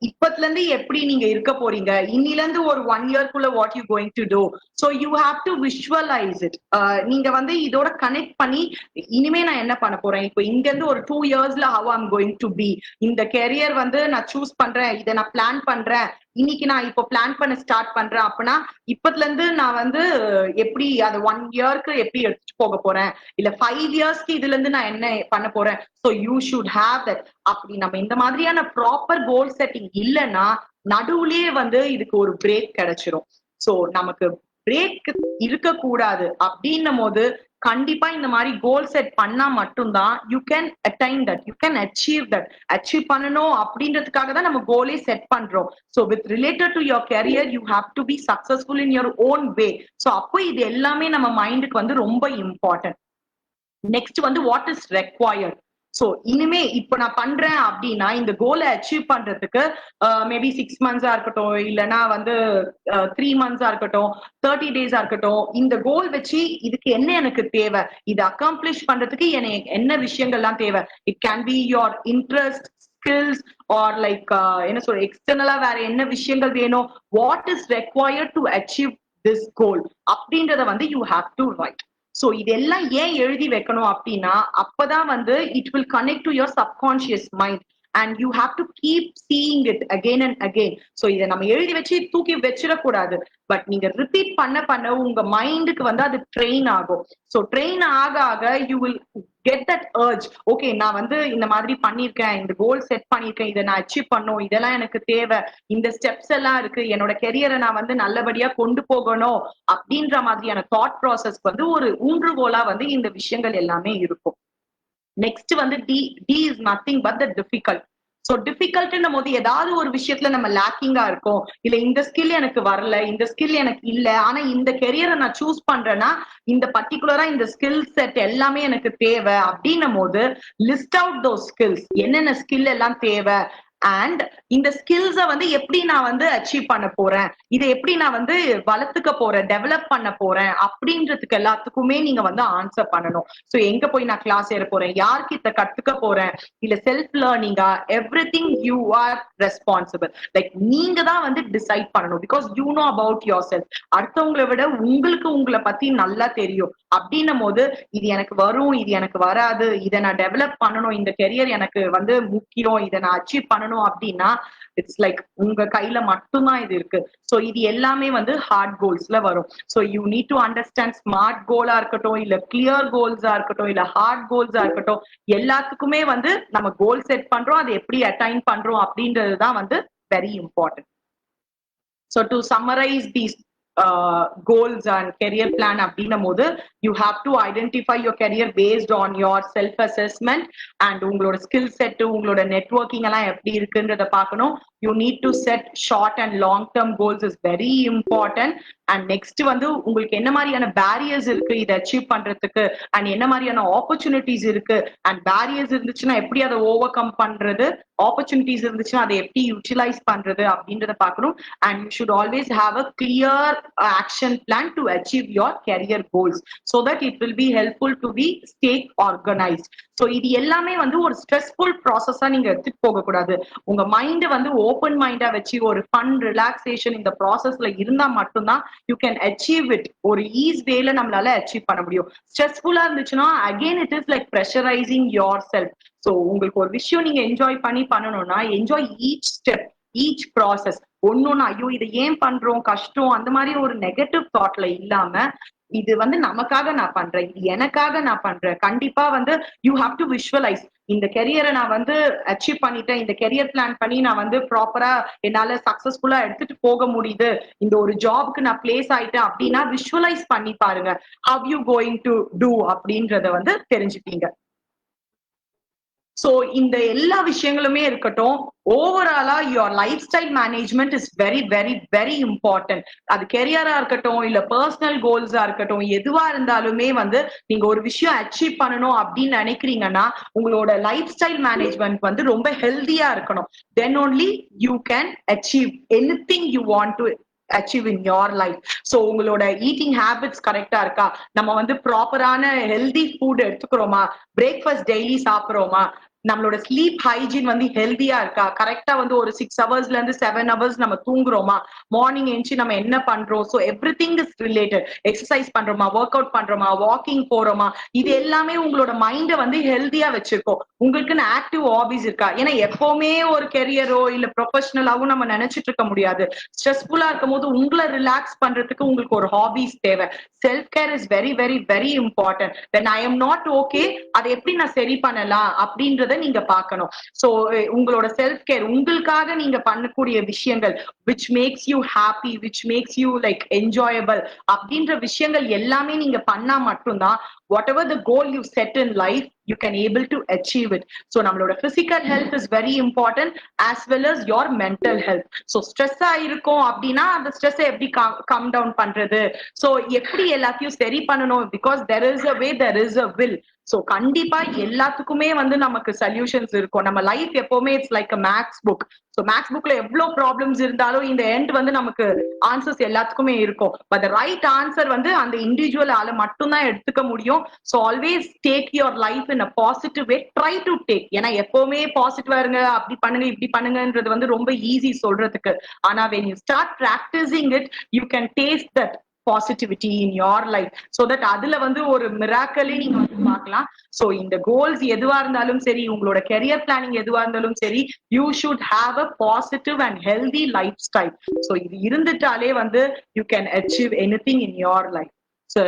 இப்பத்துல இருந்து எப்படி நீங்க இருக்க போறீங்க, இன்னில இருந்து ஒரு 1 yearக்குள்ள what you going to do. So you have to visualise it. நீங்க வந்து இதோட கனெக்ட் பண்ணி இனிமே நான் என்ன பண்ண போறேன், இப்போ இங்க இருந்து ஒரு 2 yearsல how I'm going to be, இந்த கெரியர் வந்து நான் சூஸ் பண்றேன், இதை நான் பிளான் பண்றேன், இன்னைக்கு நான் இப்போ பிளான் பண்ண ஸ்டார்ட் பண்றேன் அப்படின்னா இப்பத்துல இருந்து நான் வந்து எப்படி அது 1 yearக்கு எப்படி எடுத்துட்டு போக போறேன், இல்ல 5 yearsக்கு இதுல இருந்து நான் என்ன பண்ண போறேன். So you should have that. அப்படி நம்ம இந்த மாதிரியான ப்ராப்பர் கோல் செட்டிங் இல்லைன்னா நடுவுலயே வந்து இதுக்கு ஒரு பிரேக் கிடைச்சிரும். சோ நமக்கு பிரேக் இருக்க கூடாது. அப்படின்னும் போது கண்டிப்பா இந்த மாதிரி கோல் செட் பண்ணா மட்டும்தான் you can attain that, you can achieve that. Achieve பண்ணணும் அப்படின்றதுக்காக தான் நம்ம கோலே செட் பண்றோம். So with related to your career you have to be successful in your own way. So அப்போ இது எல்லாமே நம்ம மைண்டுக்கு வந்து ரொம்ப இம்பார்ட்டன்ட். நெக்ஸ்ட் வந்து வாட் இஸ் ரெக்வயர்ட். சோ இனிமே இப்ப நான் பண்றேன் அப்படின்னா இந்த கோலை அச்சீவ் பண்றதுக்கு மேபி 6 months இருக்கட்டும், இல்லைன்னா வந்து 3 months இருக்கட்டும், 30 days இருக்கட்டும், இந்த கோல் வச்சு இதுக்கு என்ன எனக்கு தேவை, இதை அக்காம்ப்ளிஷ் பண்றதுக்கு எனக்கு என்ன விஷயங்கள்லாம் தேவை. It can be your interest, skills or like என்ன சொல்ற எக்ஸ்டர்னலா வேற என்ன விஷயங்கள் வேணும், what is required to achieve this goal அப்படின்றத வந்து you have to write. So இதெல்லாம் ஏன் எழுதி வைக்கணும் அப்படின்னா அப்பதான் வந்து it will connect to your subconscious mind and you have to keep seeing it again and again. So இதை நம்ம எழுதி வச்சு தூக்கி வச்சிடக்கூடாது. பட் நீங்க ரிப்பீட் பண்ண பண்ண உங்க மைண்டுக்கு வந்து அது ட்ரெயின் ஆகும். சோ ட்ரெயின் ஆக ஆக you will get that urge. Okay, நான் வந்து இந்த மாதிரி பண்ணிருக்கேன், இந்த கோல் செட் பண்ணிருக்கேன், இதை நான் அச்சீவ் பண்ணும், இதெல்லாம் எனக்கு தேவை, இந்த ஸ்டெப்ஸ் எல்லாம் இருக்கு, என்னோட கெரியரை நான் வந்து நல்லபடியா கொண்டு போகணும் அப்படின்ற மாதிரியான தாட் ப்ராசஸ்க்கு வந்து ஒரு ஊன்றுகோலா வந்து இந்த விஷயங்கள் எல்லாமே இருக்கும். நெக்ஸ்ட் வந்து T is nothing but the difficult. So டிஃபிகல்ட்னும் போது ஏதாவது ஒரு விஷயத்துல நம்ம லேக்கிங்கா இருக்கும், இல்ல இந்த ஸ்கில் எனக்கு வரல, இந்த ஸ்கில் எனக்கு இல்ல, ஆனா இந்த கெரியரை நான் சூஸ் பண்றேன்னா இந்த பர்டிகுலரா இந்த ஸ்கில் செட் எல்லாமே எனக்கு தேவை அப்படின்னும் போது லிஸ்ட் அவுட் தோஸ் ஸ்கில்ஸ், என்னென்ன ஸ்கில் எல்லாம் தேவை அண்ட் இந்த ஸ்கில்ஸை வந்து எப்படி நான் வந்து அச்சீவ் பண்ண போறேன், இதை எப்படி நான் வந்து வளர்த்துக்க போறேன், டெவலப் பண்ண போறேன் அப்படின்றதுக்கு எல்லாத்துக்குமே நீங்க வந்து ஆன்சர் பண்ணணும். ஸோ எங்க போய் நான் கிளாஸ் ஏற போறேன், யார்கிட்ட கத்துக்க போறேன், இல்ல செல்ஃப் லேர்னிங்கா, everything you are responsible. Like நீங்க தான் வந்து டிசைட் பண்ணணும். Because you know about your self. அடுத்தவங்களை விட உங்களுக்கு உங்களை பத்தி நல்லா தெரியும். அப்படின்னும் போது இது எனக்கு வரும், இது எனக்கு வராது, இதை நான் டெவலப் பண்ணணும், இந்த கெரியர் எனக்கு வந்து முக்கியம், இதை நான் அச்சீவ் பண்ணணும் அப்படின்னா இட்ஸ் லைக் உங்க கையில மட்டும்தான் இது இருக்கு. சோ இது எல்லாமே வந்து ஹார்ட் கோல்ஸ்ல வரும். So you need to understand smart கோலா இருக்கட்டும், இல்ல கிளியர் கோல்ஸா இருக்கட்டும், இல்ல ஹார்ட் கோல்ஸா இருக்கட்டும், எல்லாத்துக்குமே வந்து நம்ம கோல் செட் பண்றோம், அதை எப்படி அட்டைன் பண்றோம் அப்படின்றதுதான் வந்து very important. So to summarise these goals and career plan அப்படின்னும் போது you have to identify your career based on your self assessment and உங்களோட ஸ்கில் செட், உங்களோட நெட்வொர்க்கிங் எல்லாம் எப்படி இருக்குன்றத பார்க்கணும். you need to set short and long term goals is very important. and next வந்து உங்களுக்கு என்ன மாதிரியான பேரியர்ஸ் இருக்கு இதை அச்சீவ் பண்றதுக்கு, அண்ட் என்ன மாதிரியான ஆப்பர்ச்சுனிட்டிஸ் இருக்கு, அண்ட் பேரியர்ஸ் இருந்துச்சுன்னா எப்படி அதை ஓவர் கம் பண்றது, ஆப்பர்ச்சுனிட்டிஸ் இருந்துச்சுன்னா அதை எப்படி யூட்டிலைஸ் பண்றது அப்படின்றத பார்க்கணும். And you should always have a clear action plan to achieve your career goals so that it will be helpful to be stay organized. So இது எல்லாமே வந்து ஒரு ஸ்ட்ரெஸ்ஃபுல் ப்ராசஸா நீங்க எடுத்துட்டு போக கூடாது. உங்க மைண்ட் வந்து ஓப்பன் மைண்டா வச்சு ஒரு ஃபன் ரிலாக்ஸேஷன் இந்த ப்ராசஸ்ல இருந்தா மட்டும்தான் யூ கேன் அச்சீவ் இட். ஒரு ஈஸ் வேல நம்மளால அச்சீவ் பண்ண முடியும். ஸ்ட்ரெஸ்ஃபுல்லா இருந்துச்சுன்னா again it is like pressurising your self. So உங்களுக்கு ஒரு விஷயம் நீங்க என்ஜாய் பண்ணணும்னா enjoy each step each process. ஒன்னொன்னு ஐயோ இதை ஏன் பண்றோம் கஷ்டம் அந்த மாதிரி ஒரு நெகட்டிவ் தாட்ல இல்லாம இது வந்து நமக்காக நான் பண்றேன், இது எனக்காக நான் பண்றேன். கண்டிப்பா வந்து யூ ஹாவ் டு விஷுவலைஸ் இந்த கெரியரை நான் வந்து அச்சீவ் பண்ணிட்டேன், இந்த கெரியர் பிளான் பண்ணி நான் வந்து ப்ராப்பரா என்னால சக்சஸ்ஃபுல்லா எடுத்துட்டு போக முடியுது, இந்த ஒரு ஜாப்க்கு நான் பிளேஸ் ஆயிட்டேன் அப்படின்னா விஷுவலைஸ் பண்ணி பாருங்க. How you going to do அப்படின்றத வந்து தெரிஞ்சுப்பீங்க. சோ இந்த எல்லா விஷயங்களுமே இருக்கட்டும், ஓவராலா your life style management is very very very important. அது கெரியரா இருக்கட்டும் இல்ல பர்சனல் கோல்ஸா இருக்கட்டும் எதுவா இருந்தாலுமே வந்து நீங்க ஒரு விஷயம் அச்சீவ் பண்ணணும் அப்படின்னு நினைக்கிறீங்கன்னா உங்களோட லைஃப் ஸ்டைல் மேனேஜ்மெண்ட் வந்து ரொம்ப ஹெல்தியா இருக்கணும். தென் only you can achieve anything you want to achieve in your life. So உங்களோட ஈட்டிங் ஹேபிட்ஸ் கரெக்டா இருக்கா, நம்ம வந்து ப்ராப்பரான ஹெல்தி ஃபுட் எடுத்துக்கிறோமா, பிரேக்ஃபாஸ்ட் டெய்லி சாப்பிடுறோமா, நம்மளோட ஸ்லீப் ஹைஜீன் வந்து ஹெல்தியா இருக்கா, கரெக்டா வந்து ஒரு 6 ஹவர்ஸ்ல இருந்து 7 ஹவர்ஸ் நம்ம தூங்குறோமா, மார்னிங் எழுந்து நம்ம என்ன பண்றோம், so everything is related. Exercise பண்றோமா, ஒர்க் அவுட் பண்றோமா, வாக்கிங் போறோமா, இது எல்லாமே உங்களோட மைண்டை வந்து ஹெல்தியா வச்சிருக்கோம். உங்களுக்குன்னு ஆக்டிவ் ஹாபிஸ் இருக்கா, ஏன்னா எப்பவுமே ஒரு கெரியரோ இல்ல ப்ரொஃபஷனலாவும் நம்ம நினைச்சிட்டு இருக்க முடியாது. ஸ்ட்ரெஸ்ஃபுல்லா இருக்கும் போது உங்களை ரிலாக்ஸ் பண்றதுக்கு உங்களுக்கு ஒரு ஹாபிஸ் தேவை. Self care is very very very important. when I am not okay அதை எப்படி நான் சரி பண்ணலாம் அப்படின்றத நீங்க பார்க்கணும். சோ உங்களோட செல்ஃப் கேர் உங்களுக்காக நீங்க பண்ணக்கூடிய விஷயங்கள் which makes you happy, which makes you like enjoyable அப்படின்ற விஷயங்கள் எல்லாமே நீங்க பண்ணா மட்டும்தான் whatever the goal you set in life you can able to achieve it. So நம்மளோட physical health is very important as well as your mental health. So stress ஆ இருக்கும் அப்படின்னா அந்த stress எப்படி come down பண்றது, so எப்படி எல்லாத்தையும் சரி பண்ணணும், because there is a way, there is a will. So கண்டிப்பா எல்லாத்துக்குமே வந்து நமக்கு சொல்யூஷன்ஸ் இருக்கும். நம்ம லைஃப் எப்பவுமே it's like a maths book. So maths புக்ல எவ்வளவு ப்ராப்ளம்ஸ் இருந்தாலும் இந்த எண்ட் வந்து நமக்கு ஆன்சர்ஸ் எல்லாத்துக்குமே இருக்கும். பட் ரைட் ஆன்சர் வந்து அந்த இண்டிவிஜுவல் ஆல மட்டும்தான் எடுத்துக்க முடியும். So always take your life in a positive way, try to take. ஏன்னா எப்பவுமே பாசிட்டிவா இருங்க, அப்படி பண்ணுங்க இப்படி பண்ணுங்கன்றது வந்து ரொம்ப ஈஸி சொல்றதுக்கு. ஆனா when you start practicing it you can taste that positivity in your life, so that அதுல வந்து ஒரு மிராக்கலே நீங்க வந்து பார்க்கலாம். சோ இந்த கோல்ஸ் எதுவா இருந்தாலும் சரி, உங்களோட கெரியர் பிளானிங் எதுவா இருந்தாலும் சரி, you should have a positive and healthy lifestyle. So இது இருந்துட்டாலே வந்து you can achieve anything in your life. So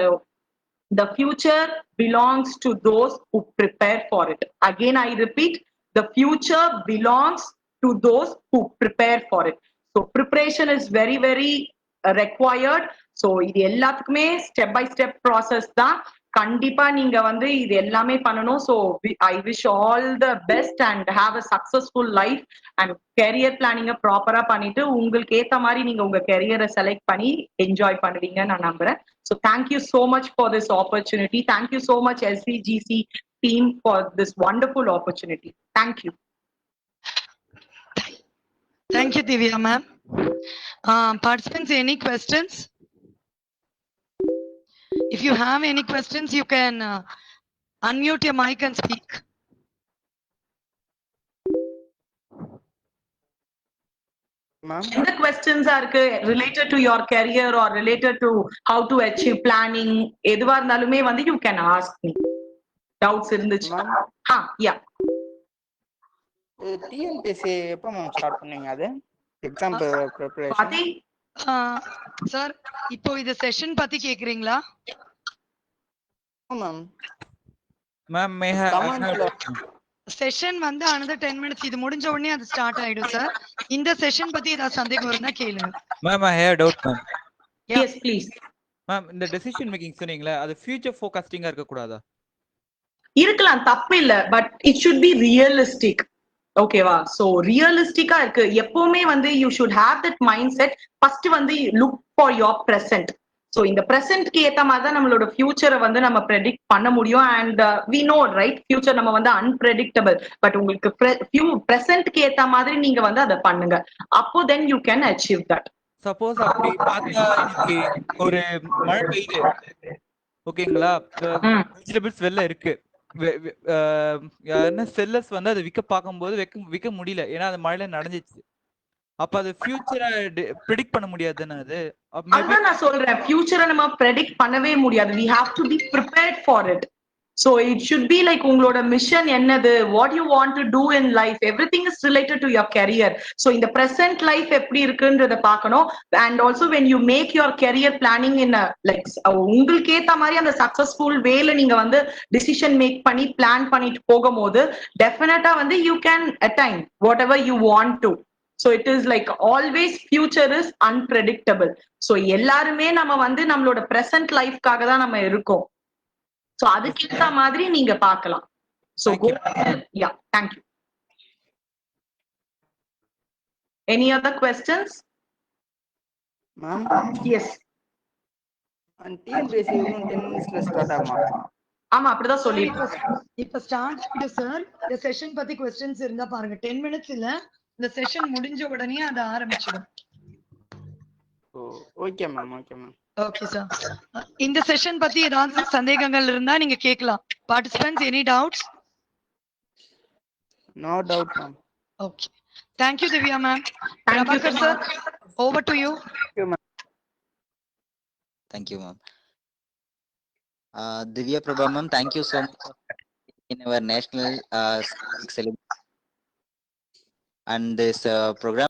the future belongs to those who prepare for it. Again I repeat, the future belongs to those who prepare for it. So preparation is very very required. So இது எல்லாத்துக்குமே step by step process தான். கண்டிப்பா நீங்க வந்து இது எல்லாமே பண்ணணும். So I wish all the best and have a successful life and career பிளானிங்க ப்ராப்பரா பண்ணிட்டு உங்களுக்கு ஏத்த மாதிரி நீங்க உங்க கெரியரை செலக்ட் பண்ணி என்ஜாய் பண்ணுவீங்க நான் நம்புறேன். So thank you so much for this opportunity. Thank you so much SCGC team for this wonderful opportunity. Thank you. Thank you Divya ma'am. Participants, any questions? If you have any questions, you can unmute your mic and speak. என்ன questions இருக்கு related to your career or related to how to achieve planning, எதுவா இருந்தாலுமே வந்து you can ask me. Doubts இருந்துச்சு. yeah. TNPSC எப்போ ma'am start பண்ணீங்க? அது exam preparation. Sir இப்போ இந்த செஷன் பத்தி கேக்குறீங்களா? மேம் மேம் செஷன் வந்து another 10 minutes இது முடிஞ்ச உடனே அது ஸ்டார்ட் ஆயிடும் சார். இந்த செஷன் பத்தி ஏதாவது சந்தேகம் இருந்தா கேளுங்க. Ma'am I have doubt ma'am. Yes please. Ma'am இந்த டெசிஷன் மேக்கிங் சொன்னீங்களே அது ஃபியூச்சர் ஃபோகஸ்டிங்கா இருக்க கூடாதா? இருக்கலாம், தப்பு இல்ல, but it should be realistic. ஓகேவா? சோ ரியலிஸ்டிக்கா இருக்கு எப்பவுமே வந்து you should have that mind set. First வந்து look for your present. So இந்த பிரசன்ட்க்கு ஏத்த மாதிரி தான் நம்மளோட ஃபியூச்சரை வந்து நம்ம ப்ரெடிக்ட் பண்ண முடியும். And we know right, future நம்ம வந்து அன்பிரெடிக்டபிள். பட் உங்களுக்கு பிரசன்ட்க்கு ஏத்த மாதிரி நீங்க வந்து அதை பண்ணுங்க. அப்போ then you can achieve that. Suppose அப்படி பார்த்தா இன்னைக்கு ஒரு மழை பெய்யுது, ஓகேங்களா? வெஜிடபிள்ஸ் வெளில இருக்கு, செல்லர்ஸ் வந்து அதை விற்க பார்க்கும்போது விற்க முடியல, ஏன்னா அது மழையில நனைஞ்சிச்சு. அப்ப அது ஃபியூச்சரை ப்ரெடிக்ட் பண்ண முடியாதுன்னு அது அதான் நான் சொல்றேன், ஃபியூச்சரை நம்ம ப்ரெடிக்ட் பண்ணவே முடியாது. we have to be prepared for it. So it should be like உங்களோட மிஷன் என்னது, what you want to do in life, everything is related to your career. So in the present life எப்படி இருக்குன்றத பார்க்கணும். And also when you make your career planning in a like உங்களுக்கு ஏத்த மாதிரி அந்த successful வேல நீங்க வந்து டிசிஷன் மேக் பண்ணி பிளான் பண்ணிட்டு போகும்போது டெஃபினட்டா வந்து you can attain whatever you want to. So it is like always future is unpredictable. So எல்லாருமே நம்ம வந்து நம்மளோட present லைஃப்காக தான் நம்ம இருக்கோம். So அதுக்கு ஏத்த மாதிரி நீங்க பார்க்கலாம். So go, yeah, thank you. Any other questions? Ma'am, Yes. TNPSC இன்னும் 10 minutesல ஸ்டார்ட் ஆகுமா? ஆமா, அப்படிதான் சொல்லி இப்ப ஸ்டார்ட் ஆயிடு சார். இந்த செஷன் பத்தி क्वेश्चंस இருந்தா பாருங்க. 10 minutes இல்ல, இந்த செஷன் முடிஞ்ச உடனே அது ஆரம்பிச்சிடும். Okay ma'am, okay ma'am. Okay sir. இந்த செஷன் பத்தி ஏதாவது சந்தேகங்கள் இருந்தா நீங்க கேட்கலாம். Participants, any doubts? No doubt ma'am. Okay, thank you Divya ma'am. Prabhakar sir, over to you. Thank you ma'am. Divya Prabha ma'am, thank you so much in our national celebration and this program.